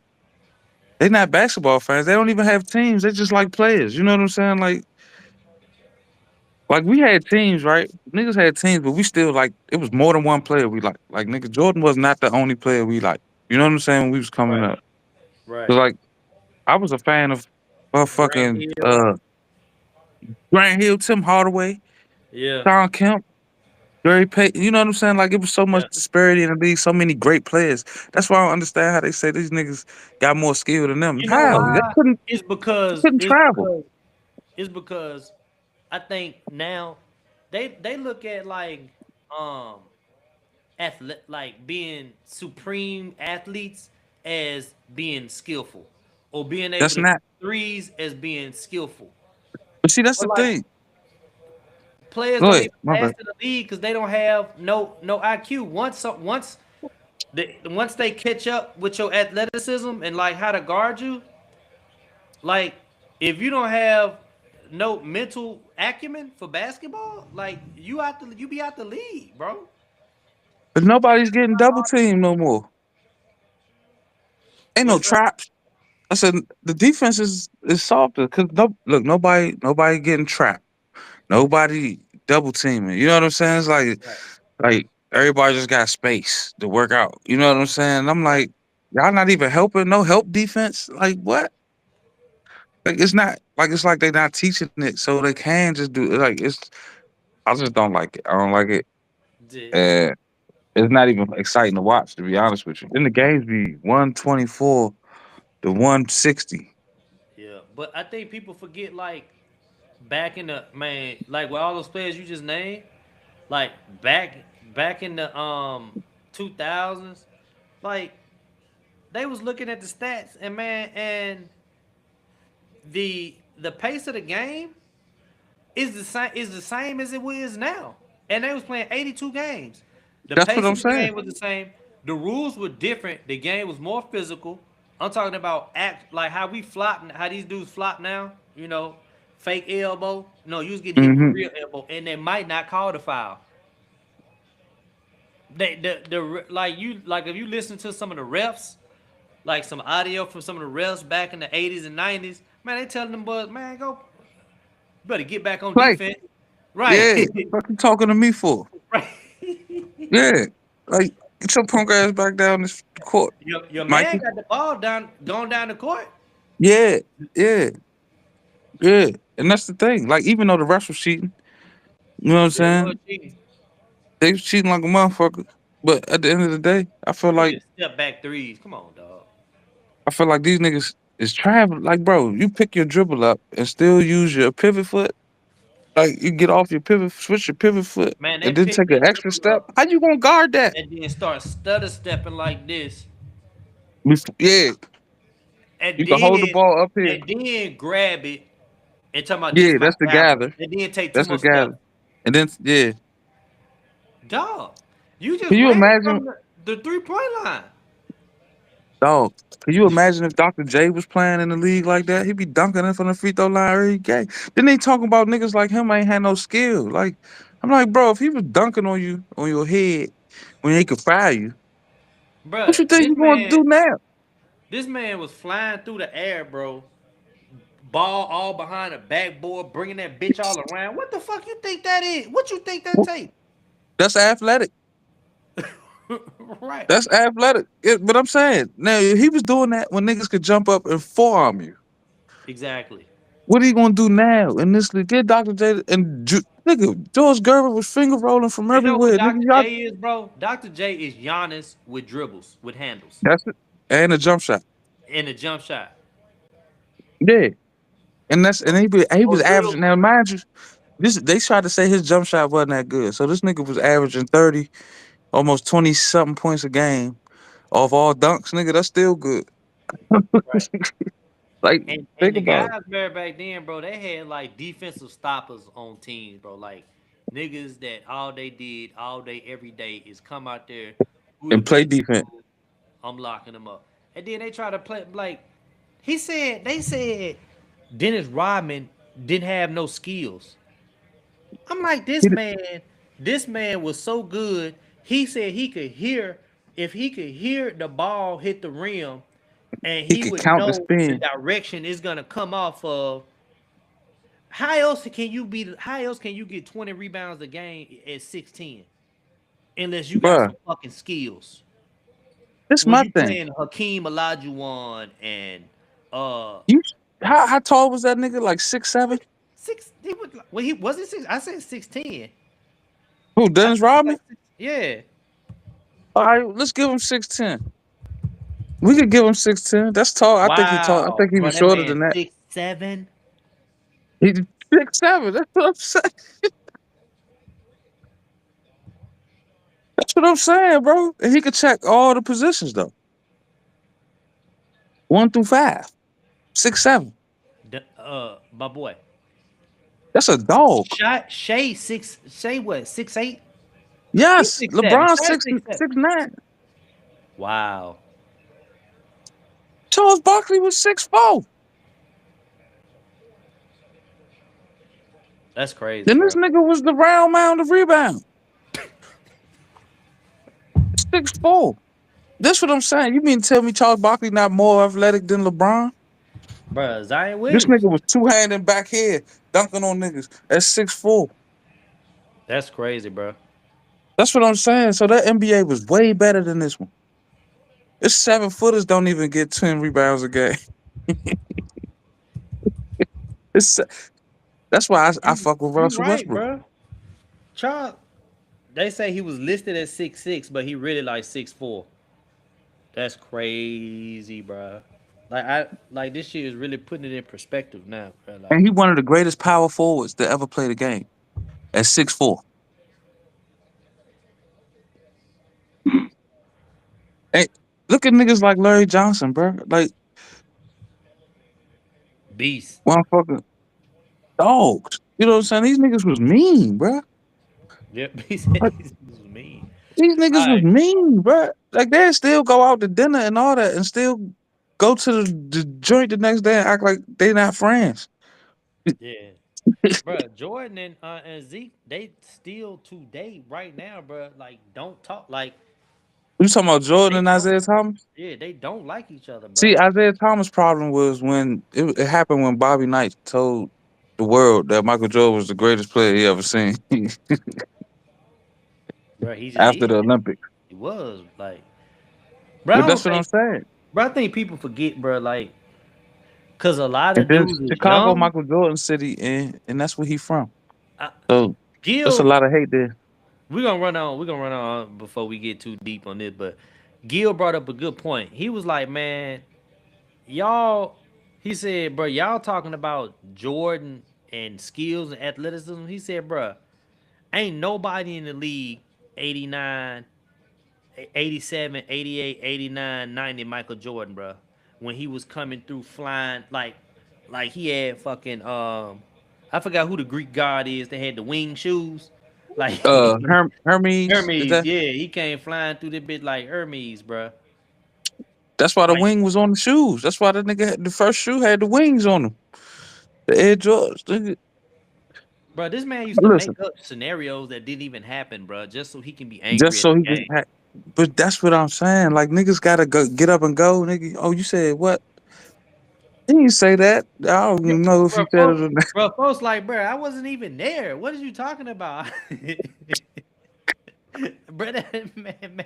Speaker 2: They not basketball fans. They don't even have teams. They just like players. You know what I'm saying? Like we had teams, right? Niggas had teams, but we still like it was more than one player we like. Like nigga, Jordan was not the only player we like. You know what I'm saying? When we was coming
Speaker 1: right,
Speaker 2: up.
Speaker 1: right.
Speaker 2: So like I was a fan of
Speaker 1: Grant
Speaker 2: fucking
Speaker 1: Hill,
Speaker 2: Grant Hill, Tim Hardaway,
Speaker 1: yeah,
Speaker 2: Sean Kemp. Very pay. You know what I'm saying? Like it was so
Speaker 1: Yeah.
Speaker 2: much disparity in the league, so many great players. That's why I don't understand how they say these niggas got more skill than them.
Speaker 1: You know
Speaker 2: How? They
Speaker 1: why?
Speaker 2: couldn't
Speaker 1: It's
Speaker 2: they
Speaker 1: because
Speaker 2: couldn't
Speaker 1: it's
Speaker 2: travel.
Speaker 1: because it's because I think now they look at um like being supreme athletes as being skillful or being able
Speaker 2: That's
Speaker 1: to
Speaker 2: not.
Speaker 1: threes as being skillful.
Speaker 2: But see, that's
Speaker 1: But
Speaker 2: the
Speaker 1: like
Speaker 2: thing.
Speaker 1: players
Speaker 2: Go
Speaker 1: don't
Speaker 2: ahead.
Speaker 1: even
Speaker 2: My
Speaker 1: pass
Speaker 2: bad.
Speaker 1: in the league because they don't have no IQ. Once they catch up with your athleticism and like how to guard you, like if you don't have no mental acumen for basketball, like you be out the league, bro.
Speaker 2: But nobody's getting double teamed no more. Ain't no
Speaker 1: What's that?
Speaker 2: traps. I said the defense is softer because nobody getting trapped. Nobody double teaming. You know what I'm saying? It's
Speaker 1: Right.
Speaker 2: like everybody just got space to work out. You know what I'm saying? I'm
Speaker 1: Right.
Speaker 2: like, y'all not even helping. No help defense. Like what? Like it's not like it's like they not teaching it so they can just do it. Like it's. I just don't like it. I don't like it.
Speaker 1: Yeah.
Speaker 2: And it's not even exciting to watch. To be honest with you, then the games be 124 to 160.
Speaker 1: Yeah. But I think people forget like back in the man, like with all those players you just named, like back in the 2000s, like they was looking at the stats and man and the pace of the game is the same as it is now. And they was playing 82 games. The
Speaker 2: That's what
Speaker 1: pace
Speaker 2: I'm
Speaker 1: of the
Speaker 2: saying.
Speaker 1: game was the same. The rules were different. The game was more physical. I'm talking about act like how we flop, how these dudes flop now. Fake elbow. No, you was getting hit with
Speaker 2: Hmm.
Speaker 1: real elbow, and they might not call the foul. Like if you listen to some of the refs, like some audio from some of the refs back in the 80s and 90s, man, they telling them boys, man, go better get back on
Speaker 2: Play.
Speaker 1: defense. Right.
Speaker 2: Yeah. What you talking to me for?
Speaker 1: Right.
Speaker 2: Yeah. Like get your punk ass back down this court,
Speaker 1: Your man
Speaker 2: Mikey.
Speaker 1: got the ball going down the court.
Speaker 2: Yeah. Yeah. Yeah. And that's the thing. Like even though the refs was cheating, you know what I'm
Speaker 1: Yeah, it was
Speaker 2: saying?
Speaker 1: cheating.
Speaker 2: They was cheating like a motherfucker. But at the end of the day,
Speaker 1: They just step back threes. Come on, dog.
Speaker 2: I feel like these niggas is traveling. Like, bro, you pick your dribble up and still use your pivot foot. Like, you get off your pivot, switch your pivot foot,
Speaker 1: Man, they
Speaker 2: and then
Speaker 1: pick
Speaker 2: take
Speaker 1: their
Speaker 2: an extra
Speaker 1: dribble
Speaker 2: step.
Speaker 1: up
Speaker 2: How you gonna guard that?
Speaker 1: and then start stutter stepping like this,
Speaker 2: Yeah,
Speaker 1: and
Speaker 2: you can hold the
Speaker 1: then
Speaker 2: ball up here.
Speaker 1: and then grab it and talking about
Speaker 2: Yeah,
Speaker 1: this my
Speaker 2: that's the
Speaker 1: camera,
Speaker 2: gather.
Speaker 1: and then take two
Speaker 2: That's
Speaker 1: more
Speaker 2: the
Speaker 1: steps.
Speaker 2: gather. And then, yeah.
Speaker 1: Dog, you just
Speaker 2: Can you
Speaker 1: ran
Speaker 2: imagine,
Speaker 1: from the 3-point line.
Speaker 2: dog? Can you imagine if Dr. J was playing in the league like that? He'd be dunking in from the free throw line every game. Then they talking about niggas like him ain't had no skill. Like, I'm like, bro, if he was dunking on you on your head when he could fire you, what
Speaker 1: Bruh,
Speaker 2: you think you gonna do now?
Speaker 1: this man was flying through the air, bro. Ball all behind the backboard, bringing that bitch all around. What the fuck you think that is? What you think that take?
Speaker 2: That's athletic.
Speaker 1: Right.
Speaker 2: That's athletic. But I'm saying now if he was doing that when niggas could jump up and forearm you.
Speaker 1: Exactly.
Speaker 2: What are you gonna do now? And this get Dr. J and nigga George Gervin was finger rolling from
Speaker 1: You know who
Speaker 2: everywhere. Nigga,
Speaker 1: Dr.
Speaker 2: y'all
Speaker 1: J is, bro? Dr. J is Giannis with dribbles, with handles,
Speaker 2: that's it. And a jump shot.
Speaker 1: and a jump shot.
Speaker 2: Yeah. And he
Speaker 1: Or
Speaker 2: was averaging
Speaker 1: little,
Speaker 2: now mind you, this they tried to say his jump shot wasn't that good. So this nigga was averaging 30, almost 20 something points a game off all dunks, nigga. That's still good.
Speaker 1: right?
Speaker 2: Like,
Speaker 1: And
Speaker 2: think
Speaker 1: the
Speaker 2: about it.
Speaker 1: guys back then, bro, they had like defensive stoppers on teams, bro. Like niggas that all they did all day, every day is come out there. Who the
Speaker 2: And play
Speaker 1: best
Speaker 2: defense.
Speaker 1: dude? I'm locking them up. And then they try to play like they said Dennis Rodman didn't have no skills. I'm like, this man was so good. He said he could hear if he could hear the ball hit the rim and
Speaker 2: He
Speaker 1: he
Speaker 2: could
Speaker 1: would
Speaker 2: count the
Speaker 1: know the
Speaker 2: spin.
Speaker 1: direction it's gonna come off of. How else can you get 20 rebounds a game at 6'10"? Unless you got
Speaker 2: Bruh,
Speaker 1: some fucking skills.
Speaker 2: this
Speaker 1: When
Speaker 2: my
Speaker 1: you
Speaker 2: thing.
Speaker 1: playing Hakeem Olajuwon and uh
Speaker 2: You how tall was that nigga? Like 6'7"?
Speaker 1: six he was well he wasn't six I said 6'10".
Speaker 2: Who,
Speaker 1: I
Speaker 2: Dennis
Speaker 1: think he's
Speaker 2: Rodman?
Speaker 1: like yeah.
Speaker 2: All right, let's give him 6'10". We could give him 6'10". That's tall. I think he tall. I
Speaker 1: Wow,
Speaker 2: think he
Speaker 1: bro,
Speaker 2: was
Speaker 1: that
Speaker 2: shorter
Speaker 1: man
Speaker 2: than that.
Speaker 1: 6'7".
Speaker 2: He's 6'7". That's what I'm saying. That's what I'm saying, bro. And he could check all the positions though. 1 through 5. 6'7".
Speaker 1: My boy.
Speaker 2: That's a dog.
Speaker 1: Shay what, 6'8"? He's
Speaker 2: Yes,
Speaker 1: 6'7".
Speaker 2: LeBron
Speaker 1: Shay
Speaker 2: six
Speaker 1: 6'7".
Speaker 2: 6'9".
Speaker 1: Wow.
Speaker 2: Charles Barkley was 6'4".
Speaker 1: That's crazy,
Speaker 2: Then
Speaker 1: bro.
Speaker 2: this nigga was the round mound of rebound. 6'4". That's what I'm saying. You mean to tell me Charles Barkley not more athletic than LeBron?
Speaker 1: Bro, Zion
Speaker 2: This nigga
Speaker 1: Williams.
Speaker 2: was two-handing back here, dunking on niggas at 6'4".
Speaker 1: That's crazy, bro.
Speaker 2: That's what I'm saying. So that NBA was way better than this one. This 7-footers don't even get 10 rebounds a game. It's, that's why I fuck with
Speaker 1: You
Speaker 2: Russell
Speaker 1: right,
Speaker 2: Westbrook.
Speaker 1: bro. Charles, they say he was listed at 6'6", but he really like 6'4". That's crazy, bro. Like this shit is really putting it in perspective now, bro. Like,
Speaker 2: And he one of the greatest power forwards to ever play the game at 6'4". Hey, look at niggas like Larry Johnson, bro. Like,
Speaker 1: beast.
Speaker 2: motherfucker, dogs. You know what I'm saying? These niggas was mean, bro.
Speaker 1: Yep, he said
Speaker 2: Like,
Speaker 1: this was mean.
Speaker 2: these niggas
Speaker 1: All
Speaker 2: was
Speaker 1: right,
Speaker 2: mean, bro. Like, they still go out to dinner and all that and still go to the joint the next day and act like they not friends.
Speaker 1: yeah, bro. Jordan and Zeke, they still today right now, bro. Like, don't talk. Like,
Speaker 2: You talking about Jordan
Speaker 1: they
Speaker 2: and
Speaker 1: don't.
Speaker 2: Isaiah Thomas?
Speaker 1: Yeah, they don't like each other,
Speaker 2: See,
Speaker 1: bro.
Speaker 2: Isaiah Thomas' problem was when it happened when Bobby Knight told the world that Michael Jordan was the greatest player he ever seen
Speaker 1: Bro, he just
Speaker 2: after
Speaker 1: is.
Speaker 2: the Olympics.
Speaker 1: He was like, bro. I
Speaker 2: But
Speaker 1: don't
Speaker 2: that's what I'm
Speaker 1: think,
Speaker 2: saying.
Speaker 1: bro. I think people forget, bro. Like, cause a lot
Speaker 2: And
Speaker 1: of
Speaker 2: then
Speaker 1: dudes is
Speaker 2: Chicago,
Speaker 1: young.
Speaker 2: Michael Jordan City, and that's where he from.
Speaker 1: I,
Speaker 2: So there's a
Speaker 1: Gil,
Speaker 2: lot of hate there.
Speaker 1: we're gonna run on. We're gonna run on before we get too deep on this. But Gil brought up a good point. He was like, man, y'all. He said, bro, y'all talking about Jordan and skills and athleticism. He said, bro, ain't nobody in the league 89, 87, 88, 89, 90 Michael Jordan, bro. When he was coming through flying like he had fucking I forgot who the Greek god is that had the wing shoes. Like
Speaker 2: Hermes is
Speaker 1: Hermes,
Speaker 2: that?
Speaker 1: yeah, he came flying through the bit like Hermes, bro.
Speaker 2: That's why the
Speaker 1: Like,
Speaker 2: wing was on the shoes. That's why the nigga the first shoe had the wings on them. The Air Jordans. Nigga.
Speaker 1: bro, this man used to
Speaker 2: Listen,
Speaker 1: make up scenarios that didn't even happen, bro, just so he can be
Speaker 2: just
Speaker 1: angry at
Speaker 2: so
Speaker 1: the
Speaker 2: he can.
Speaker 1: game.
Speaker 2: But that's what I'm saying. Like niggas gotta go get up and go. Nigga, oh, you said what? He didn't say that. I don't
Speaker 1: Yeah,
Speaker 2: know if he
Speaker 1: bro,
Speaker 2: said it or not.
Speaker 1: folks like, bro, I wasn't even there. What are you talking about? Bro, that man.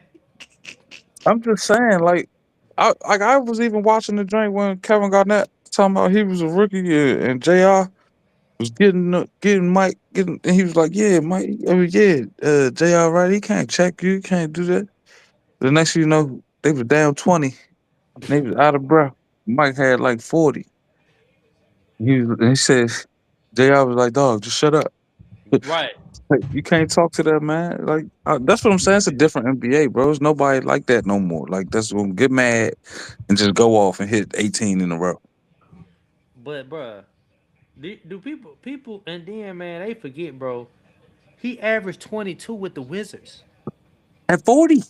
Speaker 2: I'm just saying, like, I was even watching the joint when Kevin Garnett talking about he was a rookie and Jr. was getting Mike getting, and he was like, yeah, Mike, I mean, yeah, Jr. Right, he can't check you, can't do that. The next thing you know, they was down 20, and they was out of breath. Mike had like 40. And he said, Jr. was like, dog, just shut up.
Speaker 1: Right.
Speaker 2: Like, you can't talk to that man. Like that's what I'm saying. It's a different NBA, bro. It's nobody like that no more. Like that's gonna get mad and just go off and hit 18 in a row
Speaker 1: But bruh, do people and then man they forget, bro. He averaged 22 with the Wizards.
Speaker 2: at 40.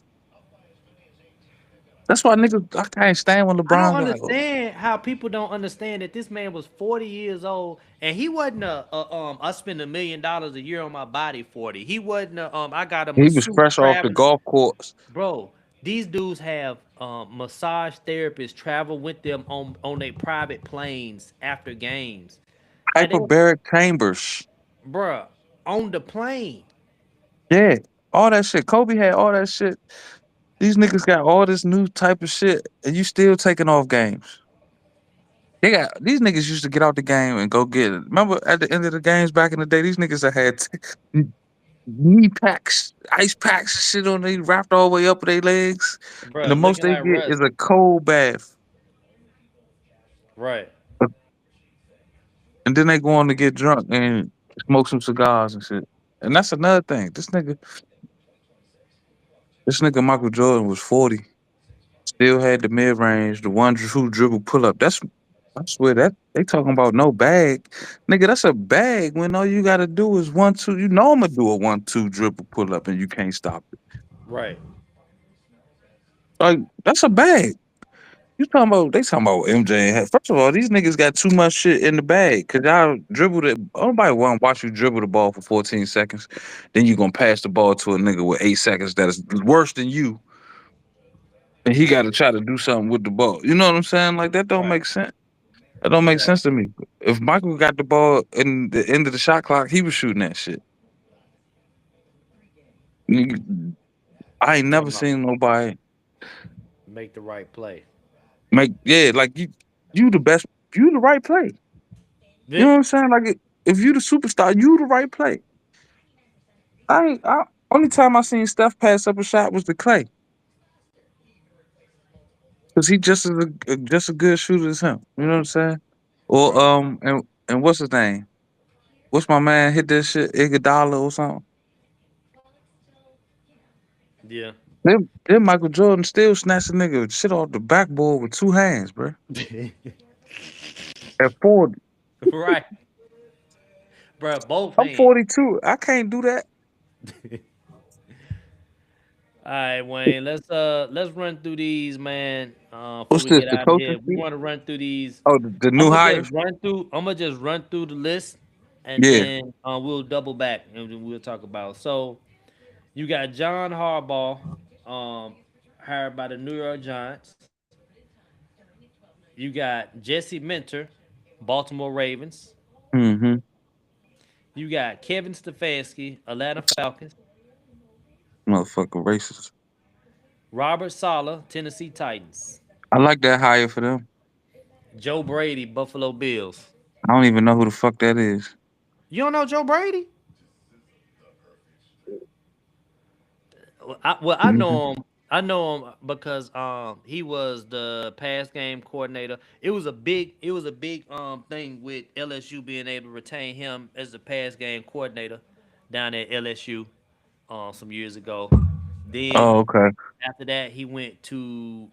Speaker 2: That's why niggas I can't stand when
Speaker 1: I don't
Speaker 2: LeBron got go.
Speaker 1: understand how people don't understand that this man was 40 years old and he wasn't I spend $1 million a year on my body 40. He wasn't I got a
Speaker 2: He was
Speaker 1: masseuse
Speaker 2: fresh off the
Speaker 1: traveling.
Speaker 2: golf course.
Speaker 1: Bro, these dudes have massage therapists travel with them on their private planes after games. Like they,
Speaker 2: Hyperbaric chambers.
Speaker 1: bruh, on the plane.
Speaker 2: Yeah. All that shit. Kobe had all that shit. These niggas got all this new type of shit, and you still taking off games. They got these niggas used to get out the game and go get it. Remember at the end of the games back in the day, these niggas that had knee packs, ice packs and shit on they wrapped all the way up their legs. And
Speaker 1: Bro,
Speaker 2: the most
Speaker 1: looking
Speaker 2: they
Speaker 1: like
Speaker 2: get
Speaker 1: Russ.
Speaker 2: is a cold bath.
Speaker 1: Right,
Speaker 2: And then they go on to get drunk and smoke some cigars and shit. And that's another thing. This nigga Michael Jordan was 40. Still had the mid range, the one true dribble pull up. I swear that they talking about no bag. Nigga, that's a bag when all you gotta do is 1-2. You know I'm gonna do a 1-2 dribble pull up and you can't stop it.
Speaker 1: right,
Speaker 2: Like, that's a bag. They talking about MJ. First of all, these niggas got too much shit in the bag. Cause y'all dribbled it. Nobody wanna watch you dribble the ball for 14 seconds. Then you gonna pass the ball to a nigga with 8 seconds that is worse than you. And he gotta try to do something with the ball. You know what I'm saying? Like that don't
Speaker 1: right.
Speaker 2: make sense. That don't make
Speaker 1: Exactly.
Speaker 2: sense to me. If Michael got the ball in the end of the shot clock, he was shooting that shit. Nigga, I ain't never
Speaker 1: Talking about
Speaker 2: seen nobody
Speaker 1: make the right play.
Speaker 2: like you the best, you the right play. You know
Speaker 1: Vic,
Speaker 2: what I'm saying? Like if you the superstar, you the right play. Only time I seen Steph pass up a shot was the Clay. Cause he just a good shooter as him. You know what I'm saying? Or
Speaker 1: right.
Speaker 2: and what's his name? What's my man hit that shit? Iguodala or something?
Speaker 1: Yeah.
Speaker 2: Then Michael Jordan still snatched a nigga shit off the backboard with two hands, bro. At 40.
Speaker 1: Right, bro. Both
Speaker 2: I'm
Speaker 1: hands.
Speaker 2: 42. I can't do that.
Speaker 1: All right, Wayne. Let's run through these, man. Before
Speaker 2: What's
Speaker 1: we
Speaker 2: this?
Speaker 1: get
Speaker 2: The
Speaker 1: out of
Speaker 2: coaching
Speaker 1: here, we
Speaker 2: shit?
Speaker 1: want to run through these.
Speaker 2: Oh, the new hires?
Speaker 1: I'm gonna just run through the list, and
Speaker 2: Yeah.
Speaker 1: then we'll double back and then we'll talk about. So you got John Harbaugh, um, hired by the New York Giants. You got Jesse Minter, Baltimore Ravens.
Speaker 2: Mm-hmm.
Speaker 1: You got Kevin Stefanski, Atlanta Falcons.
Speaker 2: Motherfucker racist.
Speaker 1: Robert Sala, Tennessee Titans.
Speaker 2: I like that hire for them.
Speaker 1: Joe Brady, Buffalo Bills.
Speaker 2: I don't even know who the fuck that is.
Speaker 1: You don't know Joe Brady? I
Speaker 2: Mhm.
Speaker 1: know him. I know him because he was the pass game coordinator. It was a big thing with LSU being able to retain him as the pass game coordinator down at LSU some years ago.
Speaker 2: Oh,
Speaker 1: Then
Speaker 2: okay.
Speaker 1: after that he went to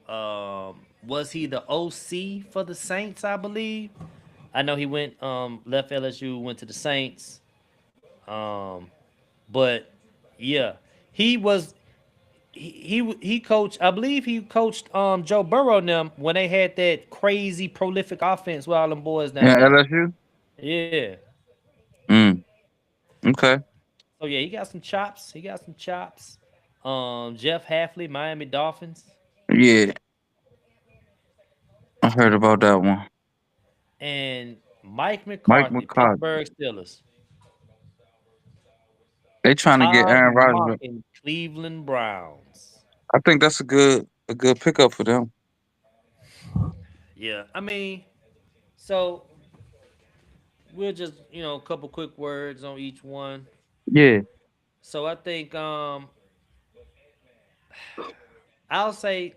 Speaker 1: was he the OC for the Saints, I believe. I know he went left LSU, went to the Saints. Um but yeah, he was he coached. I believe he coached Joe Burrow and them when they had that crazy prolific offense with all them boys
Speaker 2: Yeah,
Speaker 1: down there.
Speaker 2: LSU?
Speaker 1: Yeah.
Speaker 2: Mm. Okay.
Speaker 1: So yeah, he got some chops. He got some chops. Jeff Halfley, Miami Dolphins,
Speaker 2: Yeah. I heard about that one.
Speaker 1: and Mike
Speaker 2: Mike
Speaker 1: McCarthy,
Speaker 2: McCarthy.
Speaker 1: Pittsburgh Steelers.
Speaker 2: They trying to get
Speaker 1: Todd
Speaker 2: Aaron Rodgers.
Speaker 1: Monken, Cleveland Browns.
Speaker 2: I think that's a good pickup for them.
Speaker 1: Yeah, I mean, so we'll just a couple quick words on each one.
Speaker 2: Yeah.
Speaker 1: So I think I'll say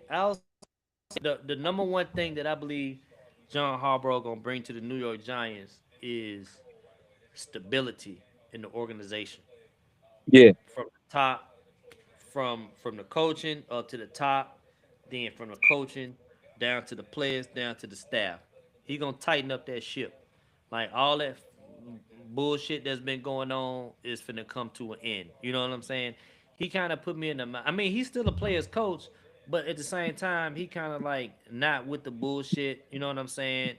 Speaker 1: the number one thing that I believe John Harbaugh gonna bring to the New York Giants is stability in the organization
Speaker 2: Yeah.
Speaker 1: from the top, from the coaching up to the top, then from the coaching down to the players, down to the staff. He gonna tighten up that ship. Like all that bullshit that's been going on is finna come to an end. You know what I'm saying? He kind of put me in the. I mean, he's still a player's coach, but at the same time, he kind of like not with the bullshit. You know what I'm saying?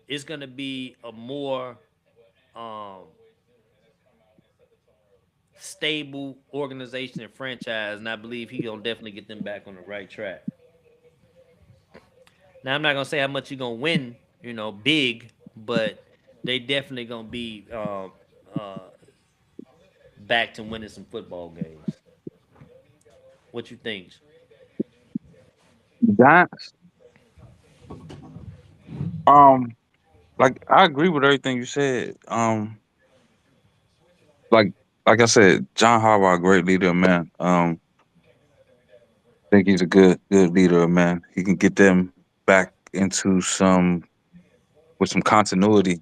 Speaker 1: It's gonna be a more um, stable organization and franchise, and I believe he gonna definitely get them back on the right track. Now, I'm not gonna say how much he gonna win, big, but they definitely gonna be uh, back to winning some football games. What you think?
Speaker 2: Giants. Um, like I agree with everything you said. Like like I said, John Harbaugh, a great leader, man. I think he's a good leader, man. He can get them back into some with some continuity.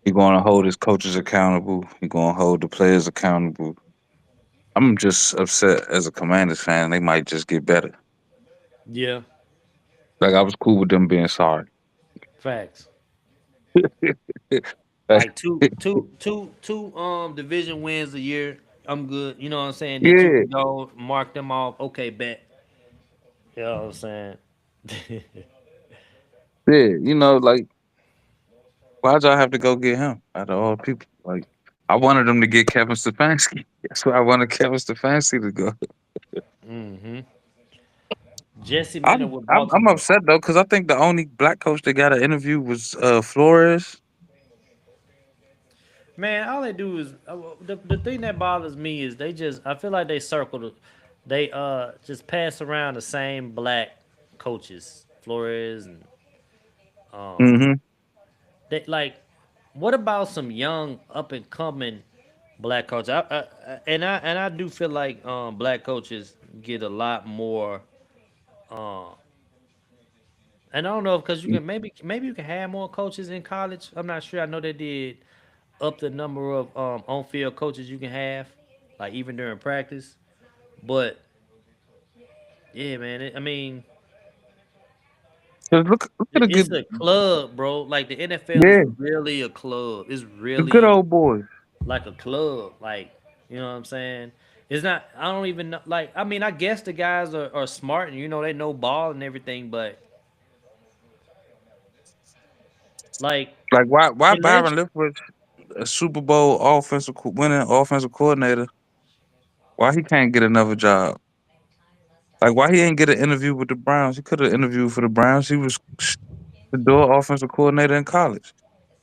Speaker 2: He's going to hold his coaches accountable. He's going to hold the players accountable. I'm just upset as a Commanders fan. They might just get better.
Speaker 1: Yeah,
Speaker 2: Like I was cool with them being sorry.
Speaker 1: facts.
Speaker 2: Like,
Speaker 1: Like two division wins a year. I'm good. You know what I'm saying? That you
Speaker 2: yeah,
Speaker 1: can go mark them off. Okay, bet. You know what I'm saying?
Speaker 2: yeah. Like why'd y'all have to go get him out of all people? Like I wanted them to get Kevin Stefanski. That's why I wanted Kevin Stefanski to go.
Speaker 1: hmm Jesse Minter
Speaker 2: I'm
Speaker 1: with
Speaker 2: I'm, I'm
Speaker 1: Baltimore.
Speaker 2: upset though because I think the only black coach that got an interview was Flores.
Speaker 1: Man, all they do is the thing that bothers me is they just I feel like they circle they just pass around the same black coaches, Flores and um
Speaker 2: Hmm.
Speaker 1: they like what about some young up and coming black coaches? And I do feel like black coaches get a lot more um and I don't know because you can maybe you can have more coaches in college. I'm not sure. I know they did up the number of on field coaches you can have, like even during practice. But yeah, man. I mean,
Speaker 2: Look at the
Speaker 1: it's
Speaker 2: good,
Speaker 1: a club, bro. Like the NFL is
Speaker 2: yeah,
Speaker 1: really a club. It's
Speaker 2: the good
Speaker 1: really
Speaker 2: old boys.
Speaker 1: like a club. Like you know what I'm saying. It's not. I don't even know. Like I mean, I guess the guys are smart and they know ball and everything. But like
Speaker 2: Like why
Speaker 1: unless
Speaker 2: Byron Leftwich, a Super Bowl winning offensive coordinator, why he can't get another job? Like why he ain't get an interview with the Browns? He could have interviewed for the Browns. He was the door offensive coordinator in college.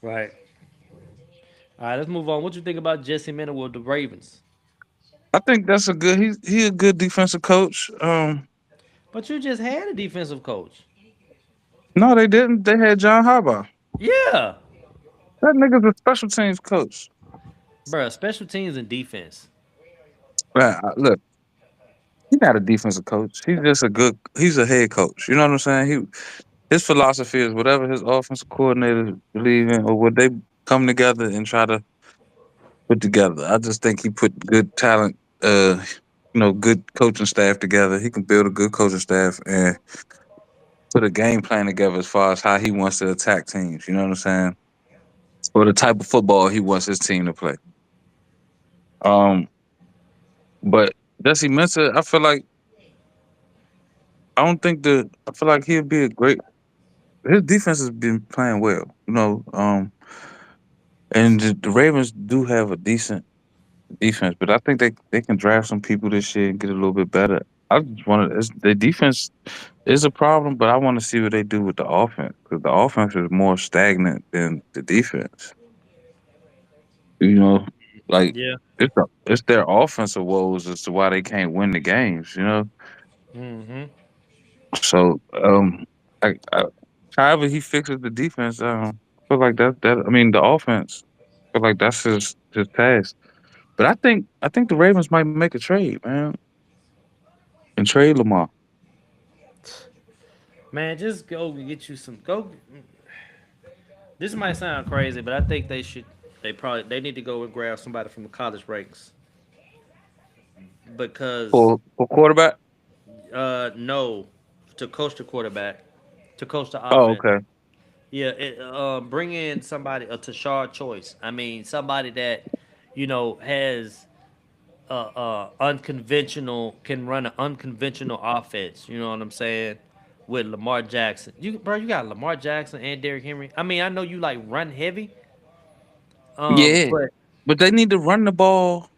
Speaker 1: right. All right, let's move on. What you think about Jesse Minter with the Ravens?
Speaker 2: I think that's a good. He a good defensive coach.
Speaker 1: But you just had a defensive coach.
Speaker 2: No, they didn't. They had John Harbaugh.
Speaker 1: Yeah,
Speaker 2: That nigga's a special teams coach.
Speaker 1: bruh. Special teams and defense.
Speaker 2: Look, he's not a defensive coach. He's just a good. He's a head coach. You know what I'm saying? His philosophy is whatever his offensive coordinators believe in, or what they come together and try to put together. I just think he put good talent, good coaching staff together. He can build a good coaching staff and put a game plan together as far as how he wants to attack teams. You know what I'm saying? Or the type of football he wants his team to play. Um, but Jesse Mensa, I feel like I don't think the I feel like he'll be a great. His defense has been playing well, and the Ravens do have a decent defense, but I think they can draft some people this year and get a little bit better. I just want to. The defense is a problem, but I want to see what they do with the offense because the offense is more stagnant than the defense. You know, like
Speaker 1: Yeah.
Speaker 2: it's their offensive woes as to why they can't win the games.
Speaker 1: Mm-hmm.
Speaker 2: So however he fixes the defense, I feel like that. I mean, the offense. I feel like that's his task. But I think the Ravens might make a trade, man, and trade Lamar.
Speaker 1: Man, just go get you some. Go. This might sound crazy, but I think they should. They need to go and grab somebody from the college ranks because
Speaker 2: For quarterback.
Speaker 1: no, to coach the quarterback, to coach the
Speaker 2: Oh,
Speaker 1: offense.
Speaker 2: okay.
Speaker 1: Yeah, bring in somebody a Tashard choice. I mean, somebody that has unconventional can run an unconventional offense. You know what I'm saying? With Lamar Jackson, you got Lamar Jackson and Derrick Henry. I mean, I know you like run heavy,
Speaker 2: Yeah,
Speaker 1: but
Speaker 2: but they need to run the ball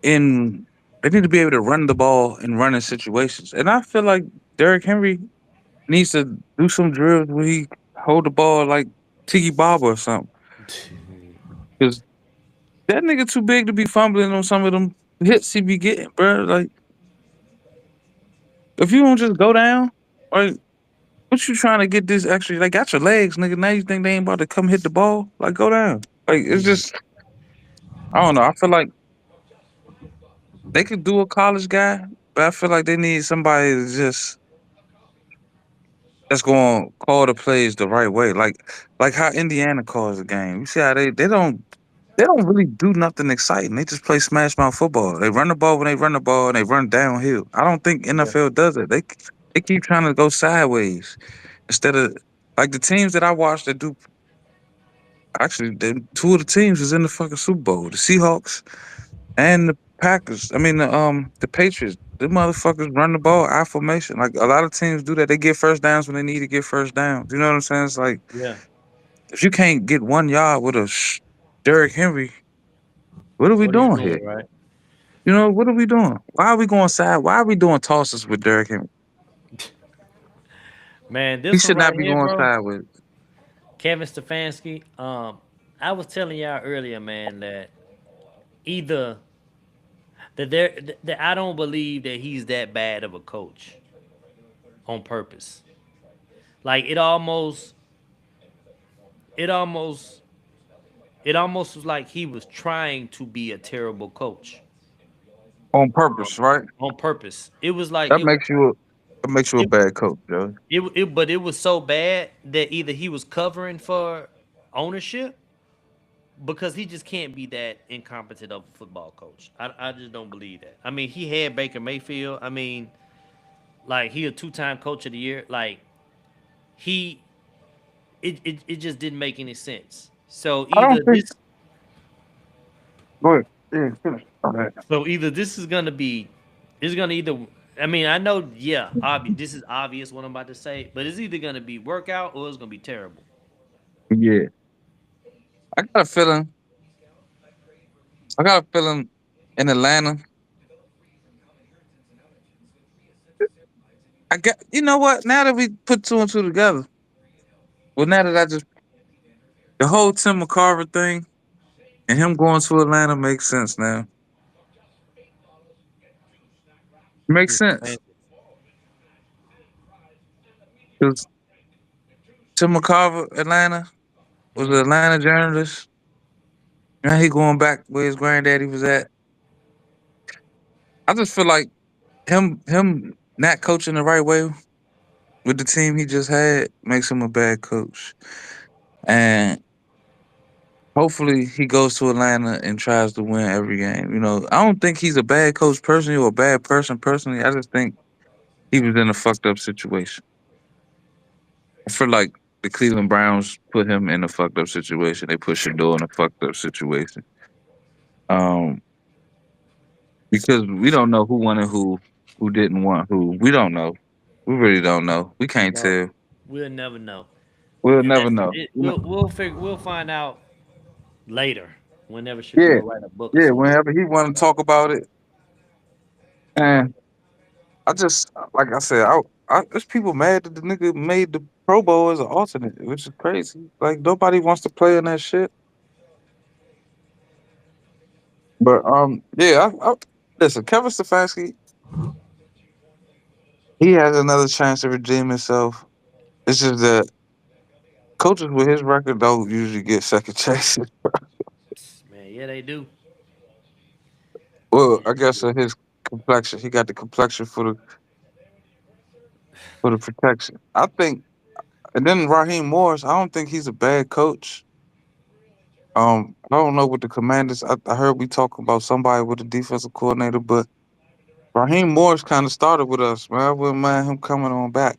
Speaker 2: in. They need to be able to run the ball in running situations, and I feel like Derrick Henry needs to do some drills where he hold the ball like Tiki Bob or something. Because that nigga too big to be fumbling on some of them hits he be getting, bro. Like if you don't just go down, like what you trying to get this extra? Like got your legs, nigga. Now you think they ain't about to come hit the ball? Like go down. Like it's just I don't know. I feel like They could do a college guy, but I feel like they need somebody that's going to call the plays the right way, like how Indiana calls the game. You see how they don't really do nothing exciting. They just play smash mouth football. They run the ball when they run the ball and they run downhill. I don't think
Speaker 1: Yeah.
Speaker 2: NFL does it. They keep trying to go sideways instead of like the teams that I watch that do. Actually, two of the teams is in the fucking Super Bowl. The Seahawks and the Packers. I mean the Patriots. The motherfuckers run the ball I formation. Like a lot of teams do that. They get first downs when they need to get first downs. You know what I'm saying? It's like
Speaker 1: Yeah.
Speaker 2: if you can't get 1 yard with a Derrick Henry, what are we
Speaker 1: What are you
Speaker 2: doing
Speaker 1: doing,
Speaker 2: here?
Speaker 1: right?
Speaker 2: You know, what are we doing? Why are we going side? Why are we doing tosses with Derrick Henry?
Speaker 1: Man,
Speaker 2: He
Speaker 1: this one
Speaker 2: should
Speaker 1: right
Speaker 2: not be
Speaker 1: here,
Speaker 2: going
Speaker 1: bro.
Speaker 2: sideways.
Speaker 1: Kevin Stefanski. I was telling y'all earlier, man, that either that I don't believe that he's that bad of a coach on purpose. Like it almost, it almost was like he was trying to be a terrible coach
Speaker 2: On purpose, right?
Speaker 1: on purpose. It was like
Speaker 2: That makes you a that makes you a
Speaker 1: it,
Speaker 2: bad coach, Joe.
Speaker 1: but it was so bad that either he was covering for ownership because he just can't be that incompetent of a football coach. I just don't believe that. I mean, he had Baker Mayfield. I mean, like he a two-time coach of the year. Like he, it just didn't make any sense. So
Speaker 2: I don't
Speaker 1: either
Speaker 2: think.
Speaker 1: this,
Speaker 2: Go ahead. Yeah, finish. Okay.
Speaker 1: so either this is gonna be, it's gonna either. I mean, I know, yeah, this is obvious what I'm about to say, but it's either gonna be workout or it's gonna be terrible.
Speaker 2: Yeah, I got a feeling. I got a feeling in Atlanta. I get. You know what? Now that we put two and two together, well, now that I just the whole Tim McCarver thing and him going to Atlanta makes sense now. Makes sense because Tim McCarver, Atlanta was an
Speaker 1: Mm-hmm.
Speaker 2: Atlanta journalist. Now he going back where his granddaddy was at. I just feel like him not coaching the right way with the team he just had makes him a bad coach. And hopefully he goes to Atlanta and tries to win every game. You know, I don't think he's a bad coach personally or a bad person personally. I just think he was in a fucked up situation. I feel like the Cleveland Browns put him in a fucked up situation. They put Shador in a fucked up situation. Um, because we don't know who won and who didn't want who. We don't know. We really don't know. We can't
Speaker 1: No,
Speaker 2: tell.
Speaker 1: we'll never know.
Speaker 2: We'll
Speaker 1: And
Speaker 2: never
Speaker 1: that's
Speaker 2: know.
Speaker 1: it. We'll find out later whenever
Speaker 2: Yeah,
Speaker 1: Shadur write a book or
Speaker 2: yeah.
Speaker 1: something.
Speaker 2: Whenever he want to talk about it, and I just like I said, there's people mad that the nigga made the Pro Bowl as an alternate, which is crazy. Like nobody wants to play in that shit. But yeah. Listen, Kevin Stefanski, he has another chance to redeem himself. It's just that coaches with his record don't usually get second chances.
Speaker 1: Man, yeah, they do.
Speaker 2: Well,
Speaker 1: Yeah,
Speaker 2: I
Speaker 1: they
Speaker 2: guess
Speaker 1: do.
Speaker 2: his complexion, he got the complexion for the protection. I think, and then Raheem Morris, I don't think he's a bad coach. I don't know what the Commanders. I heard we talk about somebody with a defensive coordinator, but Raheem Morris kind of started with us, man. I wouldn't mind him coming on back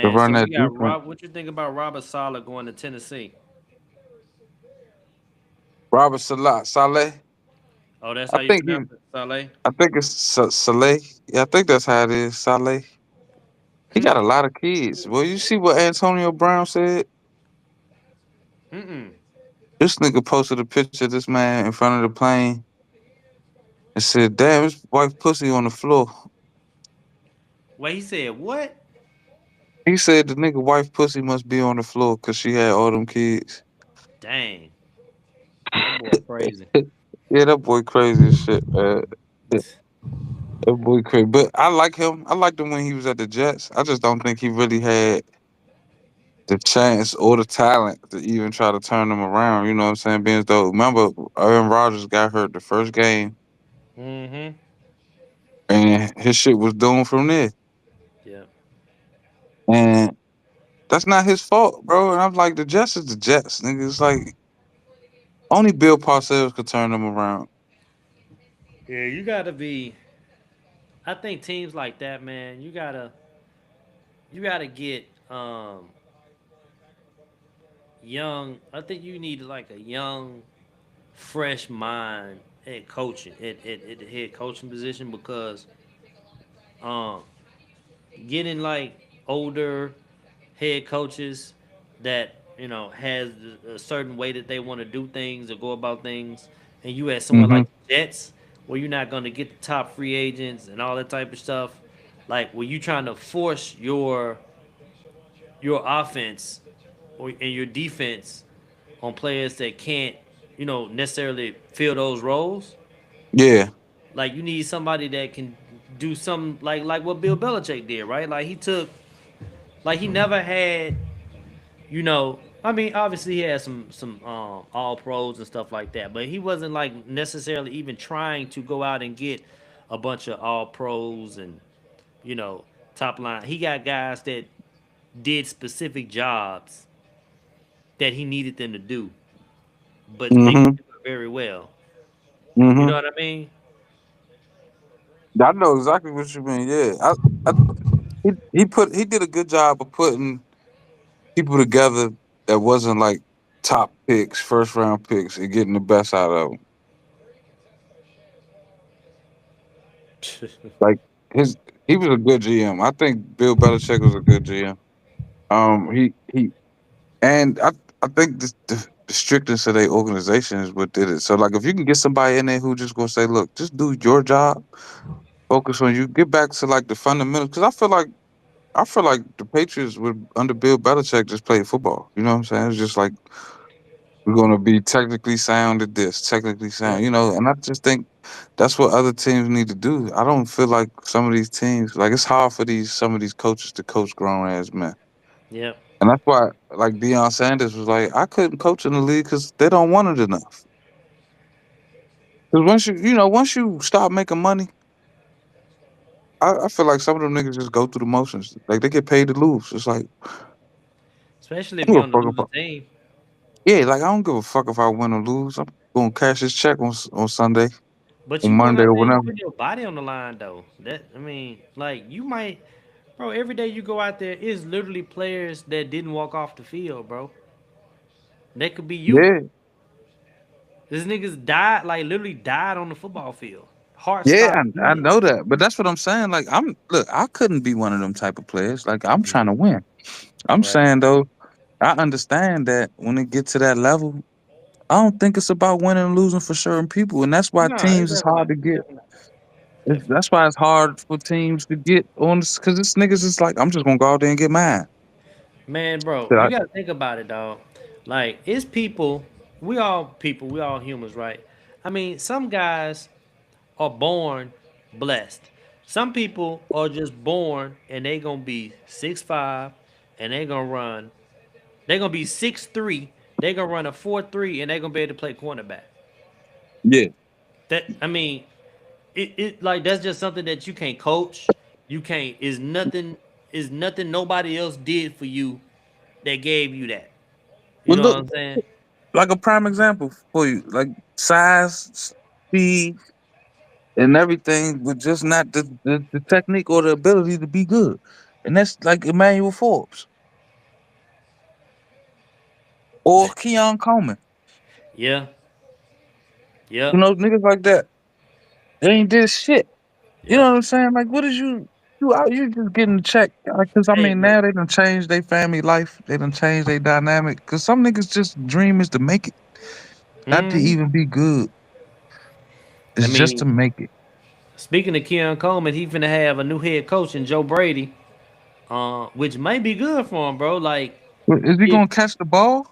Speaker 2: to
Speaker 1: Man,
Speaker 2: run
Speaker 1: so we
Speaker 2: that
Speaker 1: got
Speaker 2: defense.
Speaker 1: Rob. What you think about Robert Sala going to Tennessee?
Speaker 2: Robert Saleh.
Speaker 1: Oh, that's
Speaker 2: I
Speaker 1: how you
Speaker 2: think he.
Speaker 1: pronounce it, Saleh.
Speaker 2: I think it's Saleh. Yeah, I think that's how it is. Saleh. He got a lot of kids. Well, you see what Antonio Brown said?
Speaker 1: Mm-mm.
Speaker 2: This nigga posted a picture of this man in front of the plane and said, "Damn, his wife pussy on the floor."
Speaker 1: Wait, he said what?
Speaker 2: He said the nigga wife pussy must be on the floor because she had all them kids.
Speaker 1: Dang, that boy crazy.
Speaker 2: Yeah, that boy crazy as shit, man. That boy crazy. But I like him. I liked him when he was at the Jets. I just don't think he really had. the chance or the talent to even try to turn them around. You know what I'm saying? Being as though remember Aaron Rodgers got hurt the first game
Speaker 1: Mm-hmm.
Speaker 2: and his shit was doomed from there.
Speaker 1: Yeah.
Speaker 2: And that's not his fault, bro. And I'm like, the Jets is the Jets, nigga. It's like only Bill Parcells could turn them around.
Speaker 1: Yeah, you gotta be. I think teams like that, man. You gotta get young. I think you need like a young, fresh mind at coaching at the head coaching position because um getting like older head coaches that has a certain way that they want to do things or go about things, and you at somewhere
Speaker 2: Hmm.
Speaker 1: like the Jets where you're not going to get the top free agents and all that type of stuff, like where you trying to force your offense and your defense on players that can't necessarily fill those roles.
Speaker 2: Yeah.
Speaker 1: Like you need somebody that can do something like what Bill Belichick did, right? Like he never had. I mean, obviously he had some all pros and stuff like that, but he wasn't like necessarily even trying to go out and get a bunch of all pros and you know top line. He got guys that did specific jobs that he needed them to do, but they could
Speaker 2: Hmm.
Speaker 1: do it very well. You know
Speaker 2: Hmm.
Speaker 1: what I mean?
Speaker 2: I know exactly what you mean. Yeah. I he did a good job of putting people together that wasn't like top picks, first round picks, and getting the best out of them. Like his, he was a good GM. I think Bill Belichick was a good GM. He and I think the strictness of their organization is what did it. So like, if you can get somebody in there who just gonna say, look, just do your job, focus on you, get back to like the fundamentals. Because I feel like the Patriots would under Bill Belichick just played football. You know what I'm saying? It's just like we're gonna be technically sound at this, technically
Speaker 1: Yeah,
Speaker 2: sound, and I just think that's what other teams need to do. I don't feel like some of these teams, like it's hard for some of these coaches to coach grown ass men.
Speaker 1: yeah,
Speaker 2: And that's why like Deion Sanders was like, I couldn't coach in the league because they don't want it enough. Because once you stop making money, I feel like some of them niggas just go through the motions. Like they get paid to lose. It's like
Speaker 1: especially
Speaker 2: I
Speaker 1: if
Speaker 2: don't
Speaker 1: you're
Speaker 2: give
Speaker 1: on the
Speaker 2: a fuck
Speaker 1: losing
Speaker 2: about.
Speaker 1: team.
Speaker 2: Yeah, like I don't give a fuck if I win or lose. I'm gonna cash this check on Sunday,
Speaker 1: But
Speaker 2: on
Speaker 1: you going
Speaker 2: Monday
Speaker 1: out
Speaker 2: or
Speaker 1: there and
Speaker 2: whenever.
Speaker 1: putting your body on the line though. That I mean, like you might, bro. Every day you go out there, is literally players that didn't walk off the field, bro. That could be you.
Speaker 2: Yeah.
Speaker 1: This niggas died, like literally died on the football field. Heart
Speaker 2: Yeah,
Speaker 1: stopped
Speaker 2: I
Speaker 1: beating.
Speaker 2: know that, but that's what I'm saying. Like, I couldn't be one of them type of players. Like, I'm trying to
Speaker 1: Mhm.
Speaker 2: win. I'm
Speaker 1: Right.
Speaker 2: saying though, I understand that when it get to that level, I don't think it's about winning and losing for certain people, and that's why
Speaker 1: No, it's
Speaker 2: teams is
Speaker 1: definitely
Speaker 2: hard
Speaker 1: not.
Speaker 2: to get.
Speaker 1: Definitely not. Definitely
Speaker 2: That's why it's hard for teams to get on this because this niggas is like, I'm just gonna go out there and get mine.
Speaker 1: not. Man, bro,
Speaker 2: Yeah,
Speaker 1: you gotta think about it, dog. Like, it's people. We all people. We all humans, right? I mean, some guys are born blessed. Some people are just born and they gonna be 6'5" and they gonna run. They gonna be 6'3". They gonna run a 4-3 and they gonna be able to play cornerback.
Speaker 2: yeah.
Speaker 1: That I mean, it like that's just something that you can't coach. You can't. Is nothing nobody else did for you that gave you that. You
Speaker 2: Well,
Speaker 1: know what
Speaker 2: look,
Speaker 1: I'm saying?
Speaker 2: like a prime example for you, like size, speed, and everything, but just not the technique or the ability to be good. And that's like Emmanuel Forbes or Keon Coleman.
Speaker 1: Yeah.
Speaker 2: You
Speaker 1: Yep.
Speaker 2: know, niggas like that. They ain't did shit. You know
Speaker 1: Yep.
Speaker 2: what I'm saying? Like, what is you out? You just getting a check? Because I
Speaker 1: Hey,
Speaker 2: mean,
Speaker 1: look.
Speaker 2: now they done changed their family life. They done changed their dynamic. Because some niggas just dream is to make it, not to
Speaker 1: Mhm.
Speaker 2: even be good.
Speaker 1: I
Speaker 2: It's just to
Speaker 1: mean,
Speaker 2: make it.
Speaker 1: speaking of Keon Coleman, he finna have a new head coach in Joe Brady, which might be good for him, bro. Like,
Speaker 2: Is he
Speaker 1: if
Speaker 2: gonna catch the ball?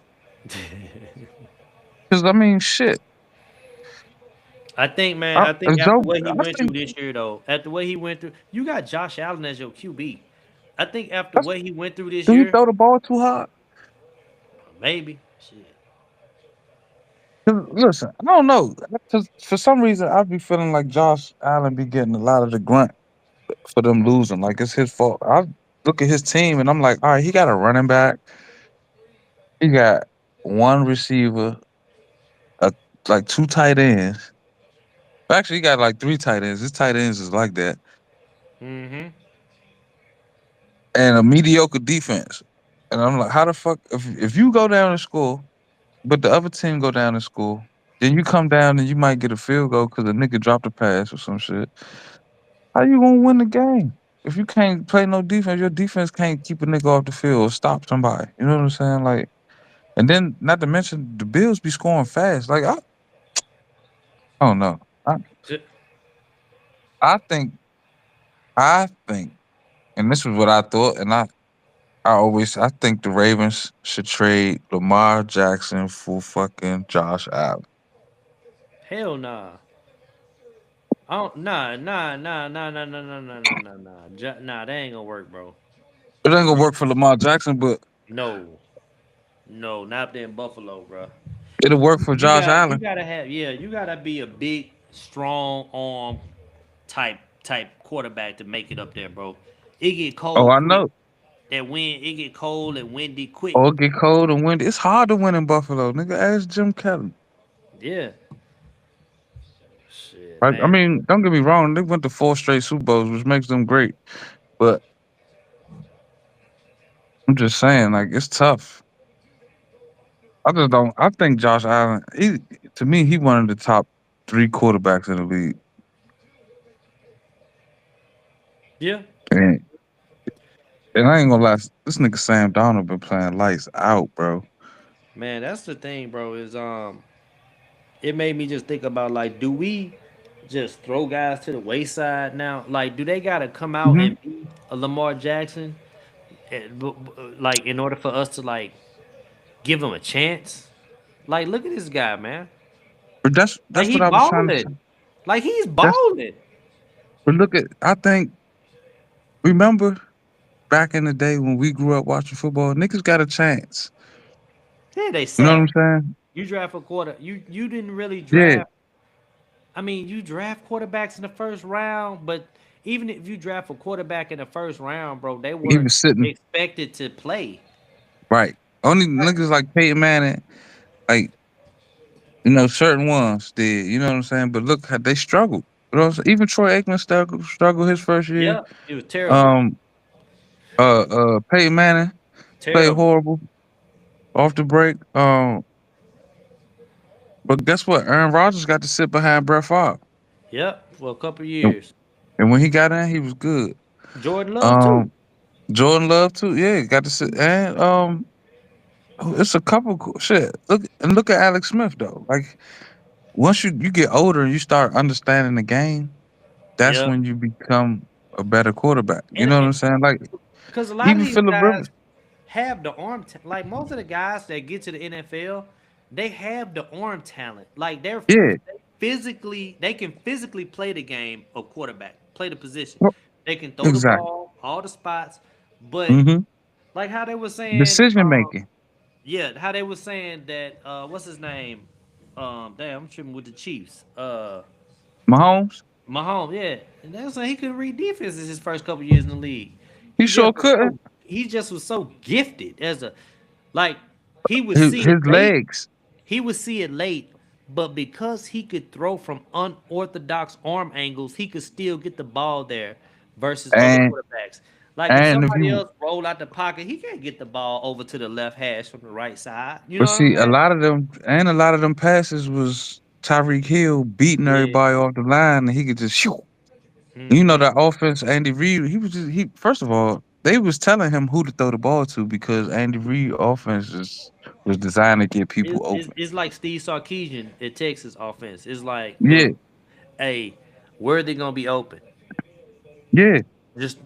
Speaker 2: Because I mean, shit.
Speaker 1: I think, man, I think after
Speaker 2: Joe,
Speaker 1: what he
Speaker 2: I
Speaker 1: went
Speaker 2: think
Speaker 1: through this year, though, after what he went through, you got Josh Allen as your QB. I think after
Speaker 2: that's
Speaker 1: what he went through this
Speaker 2: do he
Speaker 1: year,
Speaker 2: throw the ball too hard?
Speaker 1: Maybe. Shit.
Speaker 2: 'Cause listen, I don't know. 'Cause for some reason, I be feeling like Josh Allen be getting a lot of the grunt for them losing. Like it's his fault. I look at his team and I'm like, all right, he got a running back, he got one receiver, a, like two tight ends. Actually, he got like three tight ends. His tight ends is like that,
Speaker 1: Mm-hmm.
Speaker 2: and a mediocre defense. And I'm like, how the fuck if you go down and score, but the other team go down and score, then you come down and you might get a field goal because a nigga dropped a pass or some shit. How you gonna win the game? If you can't play no defense, your defense can't keep a nigga off the field or stop somebody. You know what I'm saying? Like, and then not to mention the Bills be scoring fast. Like, I don't know. I, I think, I think, and this is what I thought, and I think the Ravens should trade Lamar Jackson for fucking Josh Allen.
Speaker 1: Hell nah. I don't, nah. That ain't gonna work, bro.
Speaker 2: It ain't gonna work for Lamar Jackson, but
Speaker 1: No, no, not in Buffalo, bro.
Speaker 2: it'll work for Josh
Speaker 1: You
Speaker 2: Allen.
Speaker 1: gotta have, yeah, you gotta be a big, strong arm type quarterback to make it up there, bro. It get
Speaker 2: Oh,
Speaker 1: cold
Speaker 2: I
Speaker 1: quick.
Speaker 2: know.
Speaker 1: That wind, it get cold and windy quick.
Speaker 2: Or it get cold and windy. It's hard to win in Buffalo. Nigga, ask Jim Kelly.
Speaker 1: Yeah. Shit,
Speaker 2: Like, I
Speaker 1: man.
Speaker 2: mean, don't get me wrong. They went to four straight Super Bowls, which makes them great. But I'm just saying, like, it's tough. I just don't. I think Josh Allen. To me, he one of the top three quarterbacks in the league.
Speaker 1: Yeah,
Speaker 2: And, and I ain't gonna lie, this nigga Sam Donald been playing lights out, bro.
Speaker 1: man. That's the thing, bro. Is it made me just think about like, do we just throw guys to the wayside now? Like, do they gotta come out
Speaker 2: Hmm.
Speaker 1: and be a Lamar Jackson, like in order for us to like give him a chance? Like, look at this guy, man.
Speaker 2: But
Speaker 1: Like
Speaker 2: that's
Speaker 1: he
Speaker 2: what I was trying to
Speaker 1: balling.
Speaker 2: say.
Speaker 1: Like he's
Speaker 2: That's
Speaker 1: balling.
Speaker 2: but look at. I think remember back in the day when we grew up watching football, niggas got a chance.
Speaker 1: Yeah, they
Speaker 2: You know what
Speaker 1: sack.
Speaker 2: I'm saying?
Speaker 1: You draft a quarter. You didn't really
Speaker 2: Yeah,
Speaker 1: draft. I mean, you draft quarterbacks in the first round, but even if you draft a quarterback in the first round, bro, they
Speaker 2: he
Speaker 1: weren't
Speaker 2: was sitting
Speaker 1: expected to play.
Speaker 2: right. Only niggas like Peyton Manning, like certain ones did. You know what I'm saying? But look how they struggled. You know what I'm saying? Even Troy Aikman struggled his first year.
Speaker 1: Yeah, it was terrible,
Speaker 2: Um, Peyton Manning played
Speaker 1: terrible.
Speaker 2: horrible off the break. But guess what? Aaron Rodgers got to sit behind Brett Favre,
Speaker 1: Yep, for a couple
Speaker 2: and
Speaker 1: years.
Speaker 2: and when he got in, he was good.
Speaker 1: Jordan Love too.
Speaker 2: Um, Jordan Love too. Yeah, got to sit and it's a couple shit. Look at Alex Smith though. Like once you get older and you start understanding the game, that's
Speaker 1: Yep,
Speaker 2: when you become a better quarterback. You know what
Speaker 1: and
Speaker 2: I'm saying? Like
Speaker 1: because a lot of
Speaker 2: even
Speaker 1: these
Speaker 2: Philip
Speaker 1: guys
Speaker 2: Rivers.
Speaker 1: have the arm. Like most of the guys that get to the NFL, they have the arm talent. Like
Speaker 2: Yeah.
Speaker 1: they can physically play the game of quarterback, play the position.
Speaker 2: Well,
Speaker 1: They can throw the
Speaker 2: exactly.
Speaker 1: ball all the spots, but
Speaker 2: Hmm.
Speaker 1: like how they were saying,
Speaker 2: Decision making.
Speaker 1: yeah, how they were saying that what's his name? Damn, I'm tripping with the Chiefs.
Speaker 2: Mahomes.
Speaker 1: Mahomes, yeah, and they were saying he couldn't read defenses his first couple years in the league.
Speaker 2: He sure couldn't.
Speaker 1: He just was so gifted as a like he would see it
Speaker 2: His
Speaker 1: late.
Speaker 2: legs.
Speaker 1: He would see it late, but because he could throw from unorthodox arm angles, he could still get the ball there versus other
Speaker 2: And
Speaker 1: quarterbacks. Like if
Speaker 2: and if
Speaker 1: somebody
Speaker 2: you
Speaker 1: else roll out the pocket, he can't get the ball over to the left hash from the right side. You
Speaker 2: but
Speaker 1: know what I'm
Speaker 2: see
Speaker 1: saying?
Speaker 2: a lot of them passes was Tyreek Hill beating
Speaker 1: Yeah.
Speaker 2: everybody off the line and he could just shoot. You know
Speaker 1: Hmm.
Speaker 2: that offense, Andy Reid, he first of all, they was telling him who to throw the ball to because Andy Reid offense was designed to get people open.
Speaker 1: It's like Steve Sarkisian at Texas offense. It's like,
Speaker 2: Yeah,
Speaker 1: look, hey, where are they gonna be open?
Speaker 2: yeah.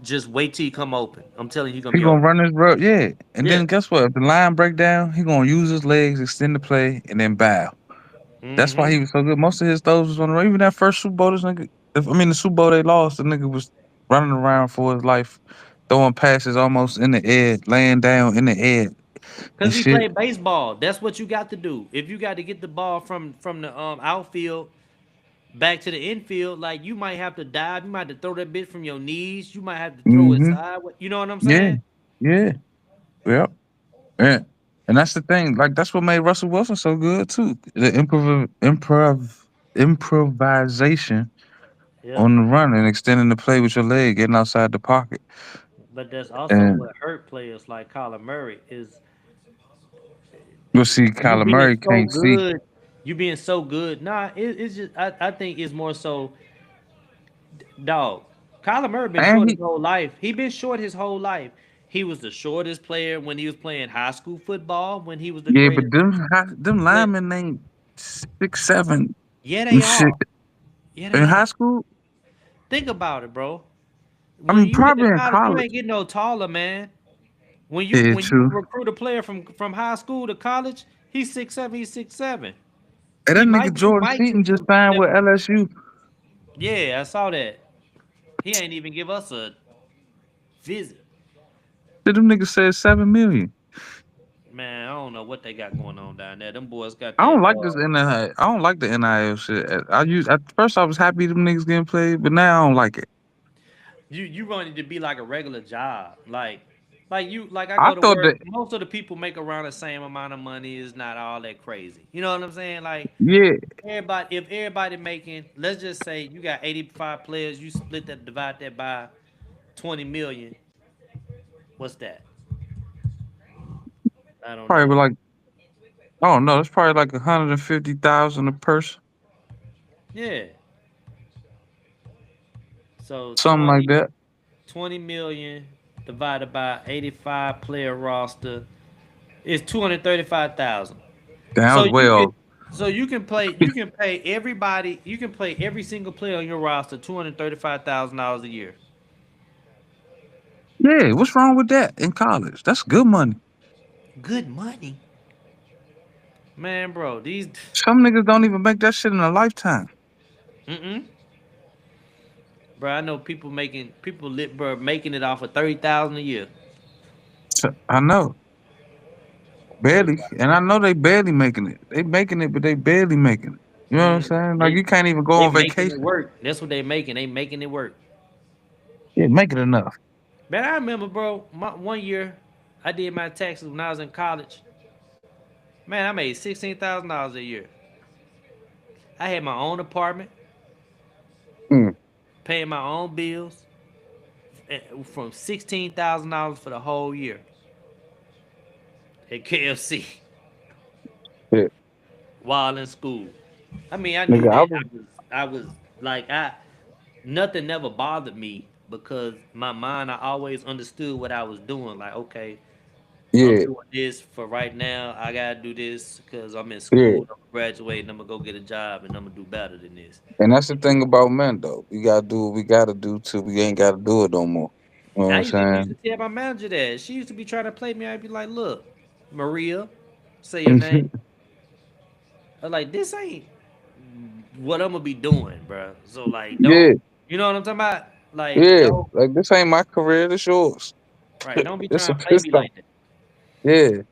Speaker 1: Just wait till you come open. I'm telling you, you're gonna
Speaker 2: He
Speaker 1: be
Speaker 2: gonna
Speaker 1: open.
Speaker 2: run his route, yeah. And
Speaker 1: Yeah.
Speaker 2: then guess what? If the line break down, he gonna use his legs, extend the play, and then bow. That's why
Speaker 1: Hmm.
Speaker 2: he was so good. Most of his throws was on the run. Even that first Super Bowl, this nigga, the Super Bowl they lost, the nigga was running around for his life, throwing passes almost in the air, laying down in the air. and
Speaker 1: Cause he
Speaker 2: shit.
Speaker 1: played baseball. That's what you got to do. If you got to get the ball from the outfield back to the infield, like you might have to dive. You might have to throw that bit from your knees. You might have to throw it
Speaker 2: Hmm.
Speaker 1: sideways. You know what I'm
Speaker 2: Yeah,
Speaker 1: saying?
Speaker 2: yeah, yeah, yeah. And that's the thing. Like that's what made Russell Wilson so good too. The improvisation
Speaker 1: Yeah.
Speaker 2: on the run and extending the play with your leg, getting outside the pocket.
Speaker 1: But that's also
Speaker 2: And
Speaker 1: what hurt players like Kyler Murray is
Speaker 2: you'll see
Speaker 1: you
Speaker 2: Kyler
Speaker 1: being
Speaker 2: Murray
Speaker 1: so
Speaker 2: can't see.
Speaker 1: good. You being so good. Nah, it's just I think it's more so dog. Kyler Murray been
Speaker 2: And
Speaker 1: short his
Speaker 2: he,
Speaker 1: whole life. He been short his whole life. He was the shortest player when he was playing high school football. When he was the
Speaker 2: yeah, but
Speaker 1: greatest.
Speaker 2: them
Speaker 1: When
Speaker 2: linemen ain't 6'7"
Speaker 1: yeah,
Speaker 2: and
Speaker 1: they
Speaker 2: shit
Speaker 1: are. Yeah,
Speaker 2: in
Speaker 1: they
Speaker 2: high
Speaker 1: are.
Speaker 2: school.
Speaker 1: Think about it, bro.
Speaker 2: I
Speaker 1: When
Speaker 2: mean,
Speaker 1: you get to
Speaker 2: probably in
Speaker 1: college, you
Speaker 2: college.
Speaker 1: ain't getting no taller, man.
Speaker 2: Yeah,
Speaker 1: When you
Speaker 2: true.
Speaker 1: recruit a player from high school to college, he's 6'7", he's 6'7".
Speaker 2: And that nigga
Speaker 1: He
Speaker 2: Jordan
Speaker 1: might
Speaker 2: Seaton
Speaker 1: get
Speaker 2: just
Speaker 1: some
Speaker 2: signed
Speaker 1: step.
Speaker 2: with LSU.
Speaker 1: Yeah, I saw that. He ain't even give us a visit.
Speaker 2: Them niggas said 7 million.
Speaker 1: Man, I don't know what they got going on down there. Them boys got
Speaker 2: I
Speaker 1: that.
Speaker 2: don't like this NIL. I don't like the NIL shit. At first I was happy them niggas getting played, but now I don't like it.
Speaker 1: You want it to be like a regular job, like I
Speaker 2: I
Speaker 1: go to
Speaker 2: thought
Speaker 1: work.
Speaker 2: that
Speaker 1: Most of the people make around the same amount of money. Is not all that crazy. You know what I'm saying? Like
Speaker 2: yeah,
Speaker 1: everybody, if everybody making, let's just say you got 85 players, you split that, divide that by 20 million. What's that? I don't know.
Speaker 2: probably like I don't know. It's probably like 150,000 a person,
Speaker 1: Yeah. So
Speaker 2: something like that.
Speaker 1: 20 million divided by 85 player roster is 235,000.
Speaker 2: That
Speaker 1: So
Speaker 2: was
Speaker 1: you
Speaker 2: way
Speaker 1: can
Speaker 2: off.
Speaker 1: you can pay everybody, you can play every single player on your roster $235,000 a year.
Speaker 2: Yeah, what's wrong with that in college? That's good money.
Speaker 1: Good money. Man, bro, these
Speaker 2: Some niggas don't even make that shit in a lifetime.
Speaker 1: mm-mm. Bro, I know people lit bro making it off of 30,000 a year.
Speaker 2: I know.
Speaker 1: Cause
Speaker 2: Barely. And I know they barely making it. They making it, but they barely making it. You know what I'm
Speaker 1: mm,
Speaker 2: saying? Like
Speaker 1: they
Speaker 2: you can't even go
Speaker 1: they
Speaker 2: on
Speaker 1: making it
Speaker 2: vacation.
Speaker 1: work. That's what they making. They making it work.
Speaker 2: Yeah, make it enough.
Speaker 1: Man, I remember, bro, one year I did my taxes when I was in college. Man, I made $16,000 a year. I had my own apartment,
Speaker 2: Mm.
Speaker 1: paying my own bills, from $16,000 for the whole year at KFC
Speaker 2: Yeah.
Speaker 1: while in school. I mean, I knew
Speaker 2: Nigga, I
Speaker 1: that
Speaker 2: was
Speaker 1: I was like nothing never bothered me because my mind I always understood what I was doing. Like, okay, I'm
Speaker 2: yeah,
Speaker 1: doing this for right now. I gotta do this because I'm in
Speaker 2: yeah.
Speaker 1: school. I'm graduating. I'm gonna go get a job and I'm gonna do better than this.
Speaker 2: And that's the thing about men though. We gotta do what we gotta do till we ain't gotta do it no more. You know what
Speaker 1: I
Speaker 2: I'm
Speaker 1: used to
Speaker 2: saying?
Speaker 1: tell my manager that she used to be trying to play me. I'd be like, "Look, Maria, say your name." I'm like, "This ain't what I'm gonna be doing, bro." So like,
Speaker 2: Yeah,
Speaker 1: you know what I'm talking about? Like,
Speaker 2: yeah.
Speaker 1: don't,
Speaker 2: Like this ain't my career, this yours.
Speaker 1: right? Don't be
Speaker 2: It's
Speaker 1: trying
Speaker 2: a
Speaker 1: to play me
Speaker 2: system.
Speaker 1: like that.
Speaker 2: Yeah,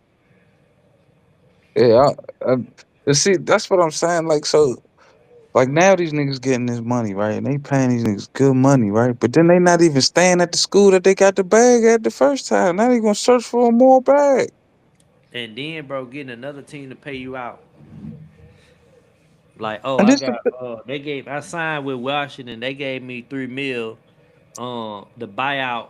Speaker 2: yeah. See, that's what I'm saying. Like so like now these niggas getting this money, right? And they paying these niggas good money, right? But then they not even staying at the school that they got the bag at the first time. Now they gonna search for a more bag.
Speaker 1: And then, bro, getting another team to pay you out. Like, oh,
Speaker 2: And
Speaker 1: I
Speaker 2: this the
Speaker 1: got I signed with Washington. They gave me 3 mil. The buyout.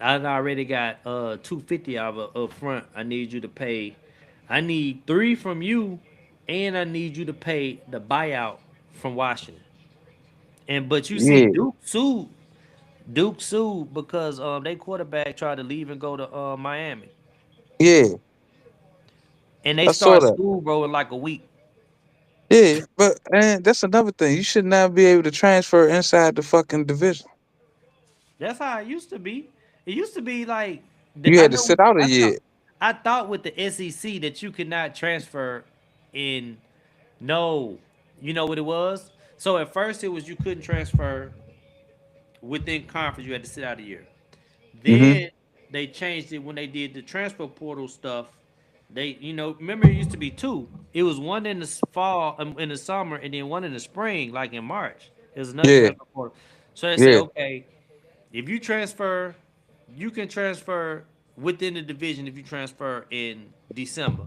Speaker 1: I already got 250 of it up front. I need you to pay. I need three from you, and I need you to pay the buyout from Washington. And but you see,
Speaker 2: yeah,
Speaker 1: Duke sued. Duke sued because they quarterback tried to leave and go to Miami,
Speaker 2: yeah.
Speaker 1: and they
Speaker 2: I saw
Speaker 1: start
Speaker 2: that.
Speaker 1: school, bro, in like a week.
Speaker 2: Yeah, but and that's another thing. You should not be able to transfer inside the fucking division.
Speaker 1: That's how it used to be. It used to be like
Speaker 2: You
Speaker 1: I
Speaker 2: had to
Speaker 1: know.
Speaker 2: sit out a year.
Speaker 1: I thought with the SEC that you could not transfer in. No, you know what it was. So at first it was you couldn't transfer within conference. You had to sit out a year.
Speaker 2: Hmm.
Speaker 1: Then they changed it when they did the transfer portal stuff. They, remember it used to be two. It was one in the fall, in the summer, and then one in the spring, like in March. There's another
Speaker 2: Yeah,
Speaker 1: transfer portal. So they say,
Speaker 2: yeah.
Speaker 1: okay, if you transfer, you can transfer within the division if you transfer in December.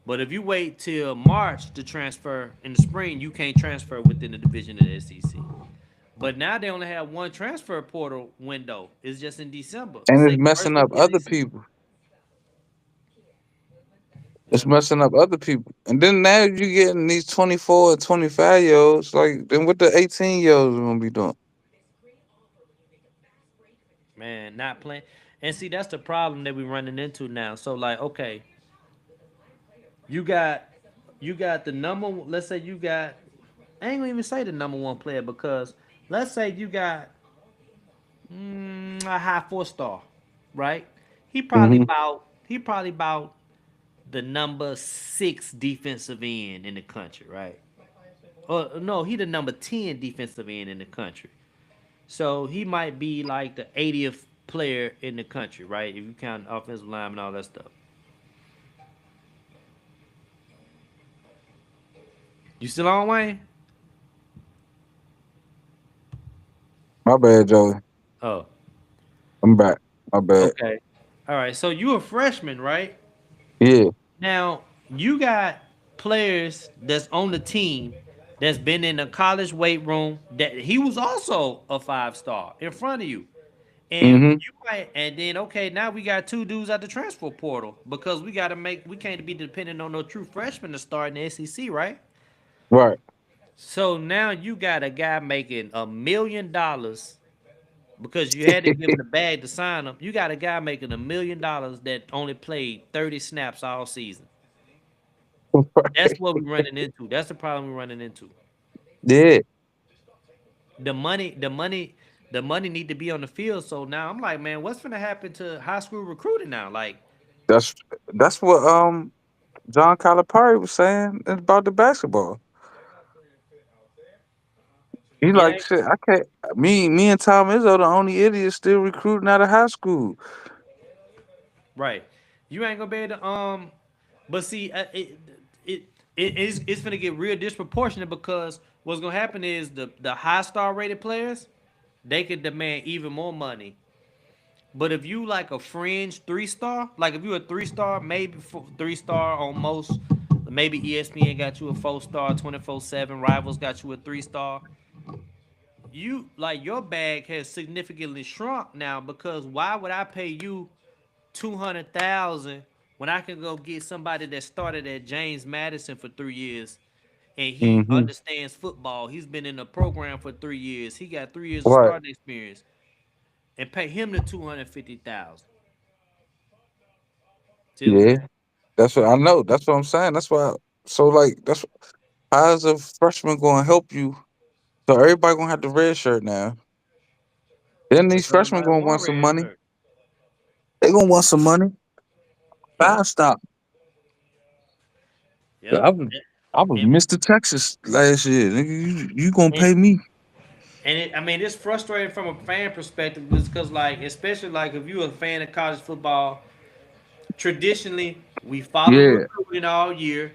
Speaker 1: But if you wait till March to transfer in the spring, you can't transfer within the division of the SEC. But now they only have one transfer portal window. It's just in December,
Speaker 2: And it's
Speaker 1: first
Speaker 2: messing up
Speaker 1: weekend of
Speaker 2: other
Speaker 1: December.
Speaker 2: people. It's
Speaker 1: Yeah,
Speaker 2: messing up other people. And then now you getting these 24 and 25-year olds. Like, then what the 18-year olds gonna be doing?
Speaker 1: man, not playing. And see, that's the problem that we're running into now. So like, okay, you got you got the number. Let's say you got. I ain't gonna even say the number one player because let's say you got a high 4 star, right?
Speaker 2: Hmm.
Speaker 1: He probably about the number 6 defensive end in the country, right? Or no, he the number 10 defensive end in the country. So he might be like the 80th player in the country, right? If you count offensive line and all that stuff. You still on, Wayne?
Speaker 2: My bad, Joey.
Speaker 1: Oh,
Speaker 2: I'm back. My bad.
Speaker 1: okay. All right. So you a freshman, right?
Speaker 2: Yeah.
Speaker 1: Now you got players that's on the team that's been in the college weight room that he was also a 5 star in front of you. And
Speaker 2: Hmm.
Speaker 1: you might, and then okay, now we got two dudes at the transfer portal because we can't be dependent on no true freshmen to start in the SEC, right?
Speaker 2: Right.
Speaker 1: So now you got a guy making $1 million because you had to give him the bag to sign him. You got a guy making $1 million that only played 30 snaps all season. That's what we're running into. That's the problem we're running into.
Speaker 2: Yeah.
Speaker 1: The money, the money, the money need to be on the field. So now I'm like, man, what's gonna happen to high school recruiting now? Like,
Speaker 2: That's that's what John Calipari was saying about the basketball. He
Speaker 1: yeah,
Speaker 2: like shit. I can't. Me and Tom Izzo the only idiots still recruiting out of high school.
Speaker 1: right. You ain't gonna be able to but see it it's gonna get real disproportionate because what's gonna happen is the high star rated players they can demand even more money. But if you like a fringe 3 star, like if you a 3 star, maybe 3 star on most, maybe ESPN got you a 4 star, 24/7. Rivals got you a 3 star. You like your bag has significantly shrunk now because why would I pay you 200,000 when I can go get somebody that started at James Madison for 3 years and he
Speaker 2: Hmm.
Speaker 1: understands football. He's been in the program for 3 years. He got 3 years of
Speaker 2: Right.
Speaker 1: starting experience and pay him the 250,000. See what I'm
Speaker 2: Yeah.
Speaker 1: saying?
Speaker 2: That's what I know. That's what I'm saying. That's why. So like, that's how is a freshman going to help you? So everybody gonna have the red shirt now. Then
Speaker 1: Because
Speaker 2: these freshmen
Speaker 1: everybody
Speaker 2: gonna
Speaker 1: want
Speaker 2: want some
Speaker 1: red
Speaker 2: money.
Speaker 1: shirt.
Speaker 2: They gonna want some money.
Speaker 1: Yep.
Speaker 2: Five stop.
Speaker 1: Yep.
Speaker 2: I was
Speaker 1: And,
Speaker 2: Mr. Texas last year. Nigga, you gonna
Speaker 1: and,
Speaker 2: pay me?
Speaker 1: I mean, it's frustrating from a fan perspective because, like, especially like if you're a fan of college football, traditionally we follow the
Speaker 2: Yeah.
Speaker 1: recruiting all year.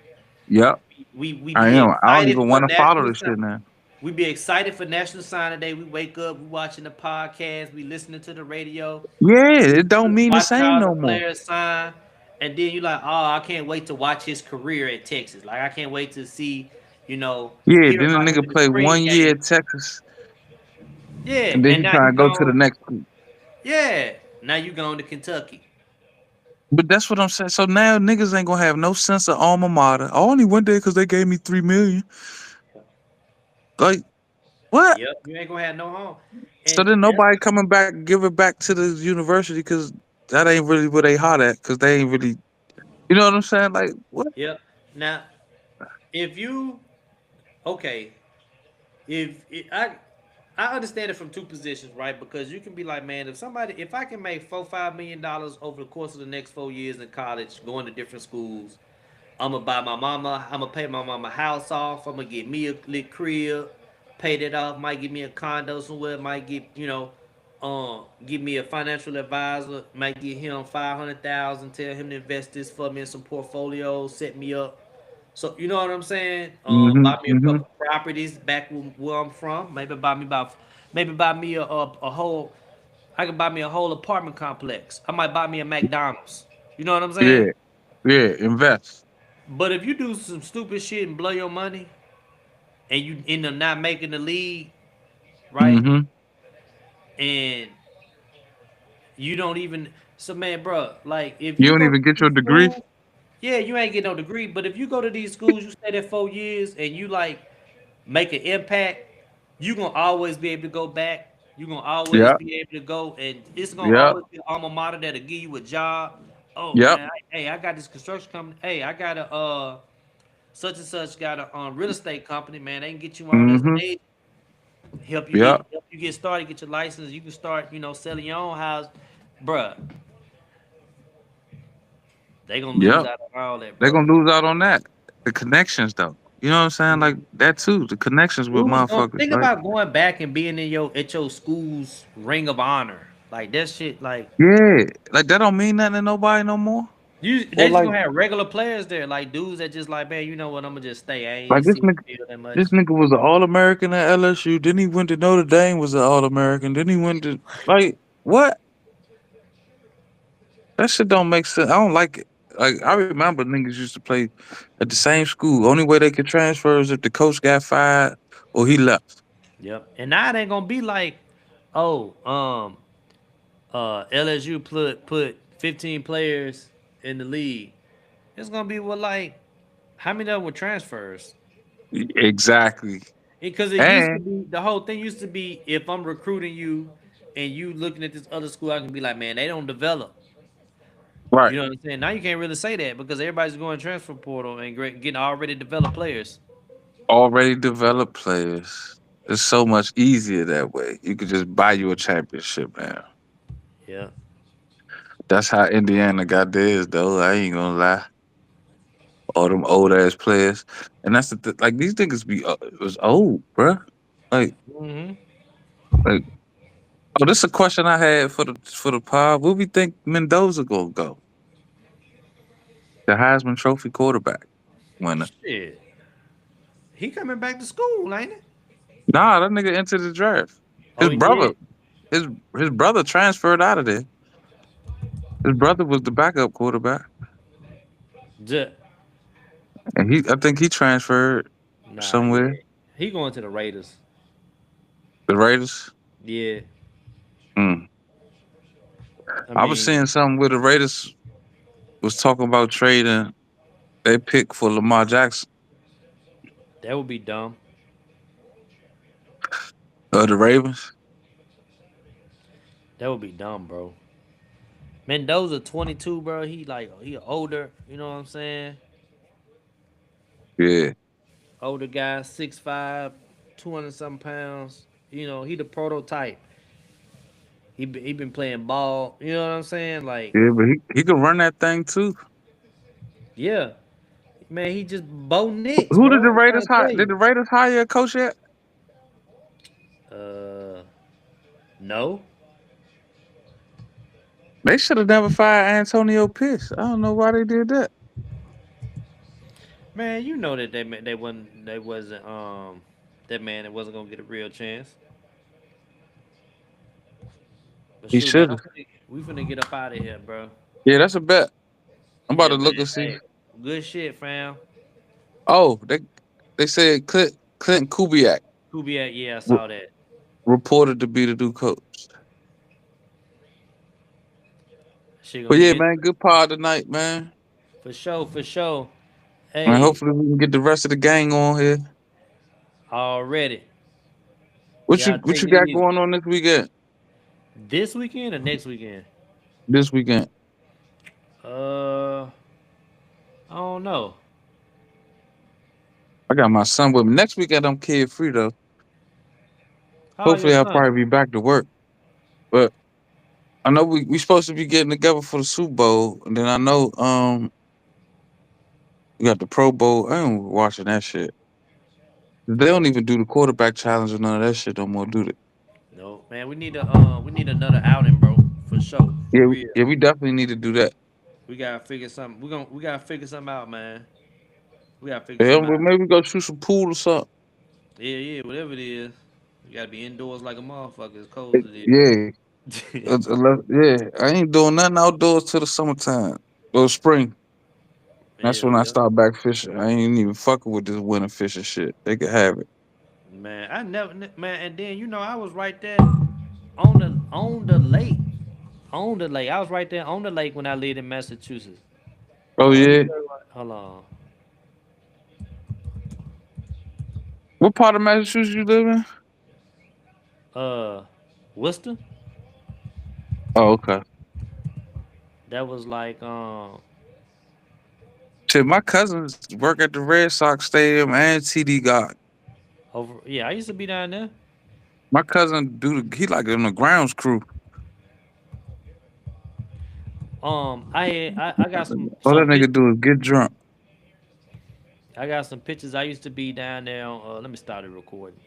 Speaker 2: Yep.
Speaker 1: We
Speaker 2: I
Speaker 1: be
Speaker 2: am. I don't
Speaker 1: excited
Speaker 2: even
Speaker 1: for
Speaker 2: want to follow
Speaker 1: national
Speaker 2: this shit
Speaker 1: sign.
Speaker 2: now.
Speaker 1: We be excited for National Signing Day. We wake up, we watching the podcast, we listening to the radio,
Speaker 2: Yeah, it don't mean the
Speaker 1: watching
Speaker 2: same
Speaker 1: all the
Speaker 2: no more.
Speaker 1: players sign, and then you like, oh, I can't wait to watch his career at Texas. Like I can't wait to see,
Speaker 2: Yeah,
Speaker 1: hear
Speaker 2: then the
Speaker 1: about him
Speaker 2: nigga
Speaker 1: in the
Speaker 2: play
Speaker 1: spring
Speaker 2: 1 year
Speaker 1: game.
Speaker 2: at Texas,
Speaker 1: Yeah,
Speaker 2: and then
Speaker 1: and
Speaker 2: he
Speaker 1: now
Speaker 2: trying
Speaker 1: he
Speaker 2: to go to the
Speaker 1: gone.
Speaker 2: next school.
Speaker 1: Yeah, now you going to Kentucky.
Speaker 2: But that's what I'm saying. So now niggas ain't gonna have no sense of alma mater. I only went there because they gave me 3 million. Like what?
Speaker 1: Yep, you ain't gonna have no home,
Speaker 2: So
Speaker 1: and
Speaker 2: then
Speaker 1: that's
Speaker 2: nobody coming back give it back to the university because that ain't really where they hot at because they ain't really. You know what I'm saying? Like what?
Speaker 1: yep. Now, if you okay, if it, I understand it from two positions, right? Because you can be like, man, if I can make $4-5 million over the course of the next 4 years in college, going to different schools, I'm gonna buy my mama, I'm gonna pay my mama house off, I'm gonna get me a lit crib, pay that off, might give me a condo somewhere, might get give me a financial advisor, might get him 500,000, tell him to invest this for me in some portfolios, set me up. So you know what I'm saying?
Speaker 2: Mm-hmm.
Speaker 1: Buy me a
Speaker 2: Mm-hmm.
Speaker 1: couple properties back where I'm from. Maybe buy me a whole. I can buy me a whole apartment complex. I might buy me a McDonald's. You know what I'm saying?
Speaker 2: Yeah. Yeah. Invest.
Speaker 1: But if you do some stupid shit and blow your money, and you end up not making the league, right?
Speaker 2: Mm-hmm.
Speaker 1: And you don't even so man, bro. Like if
Speaker 2: You
Speaker 1: you
Speaker 2: don't
Speaker 1: go to
Speaker 2: even get
Speaker 1: these
Speaker 2: your degree.
Speaker 1: schools, yeah, you ain't get no degree. But if you go to these schools, you stay there 4 years, and you like make an impact, you gonna always be able to go back. You gonna always
Speaker 2: Yep.
Speaker 1: be able to go, and it's gonna
Speaker 2: Yep.
Speaker 1: always be an alma mater that'll give you a job. Oh
Speaker 2: Yep.
Speaker 1: man, hey, I got this construction company. Hey, I got a such and such got a real estate company. Man, they can get you on as an
Speaker 2: Mm-hmm.
Speaker 1: agent,
Speaker 2: Yep.
Speaker 1: help you get started, get your license. You can start, selling your own house, bruh. They gonna lose
Speaker 2: Yep.
Speaker 1: out on all that,
Speaker 2: They're
Speaker 1: bro.
Speaker 2: gonna lose out on that. The connections though. You know what I'm saying? Like that too. The connections with
Speaker 1: Dudes don't
Speaker 2: motherfuckers,
Speaker 1: think
Speaker 2: right?
Speaker 1: about going back and being in your at your school's ring of honor. Like that shit, like
Speaker 2: Yeah. Like that don't mean nothing to nobody no more.
Speaker 1: they
Speaker 2: Or
Speaker 1: just
Speaker 2: like
Speaker 1: gonna have regular players there, like dudes that just like, man, you know what, I'm gonna just stay. I
Speaker 2: like
Speaker 1: ain't see the field that much.
Speaker 2: this nigga was an All American at LSU. Then he went to Notre Dame, was an All American. Then he went to like what? That shit don't make sense. I don't like it. Like I remember niggas used to play at the same school. Only way they could transfer is if the coach got fired or he left.
Speaker 1: Yep. And now it ain't gonna be like, oh, LSU put 15 players in the league. It's gonna be what like how many of them were transfers?
Speaker 2: Exactly.
Speaker 1: Because it used to
Speaker 2: And
Speaker 1: be the whole thing used to be if I'm recruiting you and you looking at this other school, I can be like, man, they don't develop.
Speaker 2: right.
Speaker 1: You know what I'm saying? Now you can't really say that because everybody's going transfer portal and getting already developed players.
Speaker 2: Already developed players. It's so much easier that way. You could just buy you a championship now.
Speaker 1: Yeah.
Speaker 2: That's how Indiana got theirs, though. I ain't gonna lie. All them old ass players, and that's like these niggas be was old, bruh. Like,
Speaker 1: Hmm.
Speaker 2: like, oh, this is a question I had for the pod. Where we think Mendoza gonna go? The Heisman Trophy quarterback winner.
Speaker 1: Shit. He coming back to school, ain't it?
Speaker 2: Nah, that nigga entered the draft.
Speaker 1: Oh,
Speaker 2: His
Speaker 1: he
Speaker 2: brother,
Speaker 1: did.
Speaker 2: his his brother transferred out of there. His brother was the backup quarterback,
Speaker 1: J-
Speaker 2: and I think he transferred
Speaker 1: nah,
Speaker 2: somewhere.
Speaker 1: yeah. He going to the Raiders.
Speaker 2: The Raiders.
Speaker 1: Yeah.
Speaker 2: Mm.
Speaker 1: I
Speaker 2: I was
Speaker 1: mean,
Speaker 2: seeing something where the Raiders was talking about trading they pick for Lamar Jackson.
Speaker 1: that would be dumb.
Speaker 2: The Ravens.
Speaker 1: That would be dumb, bro. Mendoza 22, bro. He older. You know what I'm saying?
Speaker 2: Yeah.
Speaker 1: Older guy, 6'5", 200 something pounds. He the prototype. He been playing ball. You know what I'm saying? Like,
Speaker 2: Yeah, but he could run that thing too.
Speaker 1: yeah, man, he just Bo Nix,
Speaker 2: Who did
Speaker 1: bro.
Speaker 2: the
Speaker 1: I'm
Speaker 2: Raiders
Speaker 1: trying to
Speaker 2: hire?
Speaker 1: tell
Speaker 2: Did
Speaker 1: you.
Speaker 2: the Raiders hire a coach yet?
Speaker 1: Uh, no,
Speaker 2: They should have never fired Antonio Pierce. I don't know why they did that.
Speaker 1: man, you know that they wasn't that man that wasn't gonna get a real chance. But
Speaker 2: He
Speaker 1: shoot, man,
Speaker 2: should have.
Speaker 1: we finna get up out of here, bro.
Speaker 2: Yeah, that's a bet. I'm about
Speaker 1: Yeah,
Speaker 2: to
Speaker 1: man.
Speaker 2: look and see.
Speaker 1: Hey, good shit, fam.
Speaker 2: Oh, they said Clinton Kubiak
Speaker 1: Who be at? Yeah, I
Speaker 2: re-
Speaker 1: saw that.
Speaker 2: reported to be the new coach.
Speaker 1: Shit
Speaker 2: But
Speaker 1: gonna
Speaker 2: yeah,
Speaker 1: get
Speaker 2: man, good pod tonight, man.
Speaker 1: for sure, for sure.
Speaker 2: And
Speaker 1: Hey,
Speaker 2: hopefully we can get the rest of the gang on here.
Speaker 1: already.
Speaker 2: What you
Speaker 1: Y'all
Speaker 2: what
Speaker 1: take
Speaker 2: you
Speaker 1: it
Speaker 2: got
Speaker 1: easy.
Speaker 2: going on this weekend?
Speaker 1: This weekend or next weekend?
Speaker 2: This weekend.
Speaker 1: Uh, I don't know.
Speaker 2: I got my son with me. Next weekend I'm kid free though.
Speaker 1: How old your
Speaker 2: Hopefully I'll
Speaker 1: son?
Speaker 2: probably be back to work. But I know we supposed to be getting together for the Super Bowl, and then I know we got the Pro Bowl. I ain't watching that shit. They don't even do the quarterback challenge or none of that shit no more, do they?
Speaker 1: No. Man, we need another outing, bro, for sure, for
Speaker 2: Yeah,
Speaker 1: real.
Speaker 2: yeah, we definitely need to do that.
Speaker 1: We gotta figure something. We gotta figure something out, man. We gotta figure
Speaker 2: Yeah,
Speaker 1: something
Speaker 2: but
Speaker 1: out.
Speaker 2: maybe go shoot some pool or something.
Speaker 1: Yeah, yeah, whatever it is. You gotta be indoors like a motherfucker. It's cold as it
Speaker 2: Yeah,
Speaker 1: is.
Speaker 2: yeah. I ain't doing nothing outdoors till the summertime or spring. That's
Speaker 1: Hell
Speaker 2: when I
Speaker 1: yeah,
Speaker 2: start back fishing. I ain't even fucking with this winter fishing shit. They can have it.
Speaker 1: man. I never, man. And then I was right there on the lake, on the lake. I was right there on the lake when I lived in Massachusetts.
Speaker 2: Oh
Speaker 1: Let me
Speaker 2: yeah.
Speaker 1: tell you what. Hold on.
Speaker 2: What part of Massachusetts you live in?
Speaker 1: Uh, Worcester.
Speaker 2: Oh, okay.
Speaker 1: That was like
Speaker 2: Shit, my cousins work at the Red Sox Stadium and TD Garden.
Speaker 1: over. Yeah, I used to be down there.
Speaker 2: My cousin he like in the grounds crew.
Speaker 1: I got
Speaker 2: All
Speaker 1: some
Speaker 2: that
Speaker 1: pictures.
Speaker 2: nigga do is get drunk.
Speaker 1: I got some pictures. I used to be down there. Let me start the recording.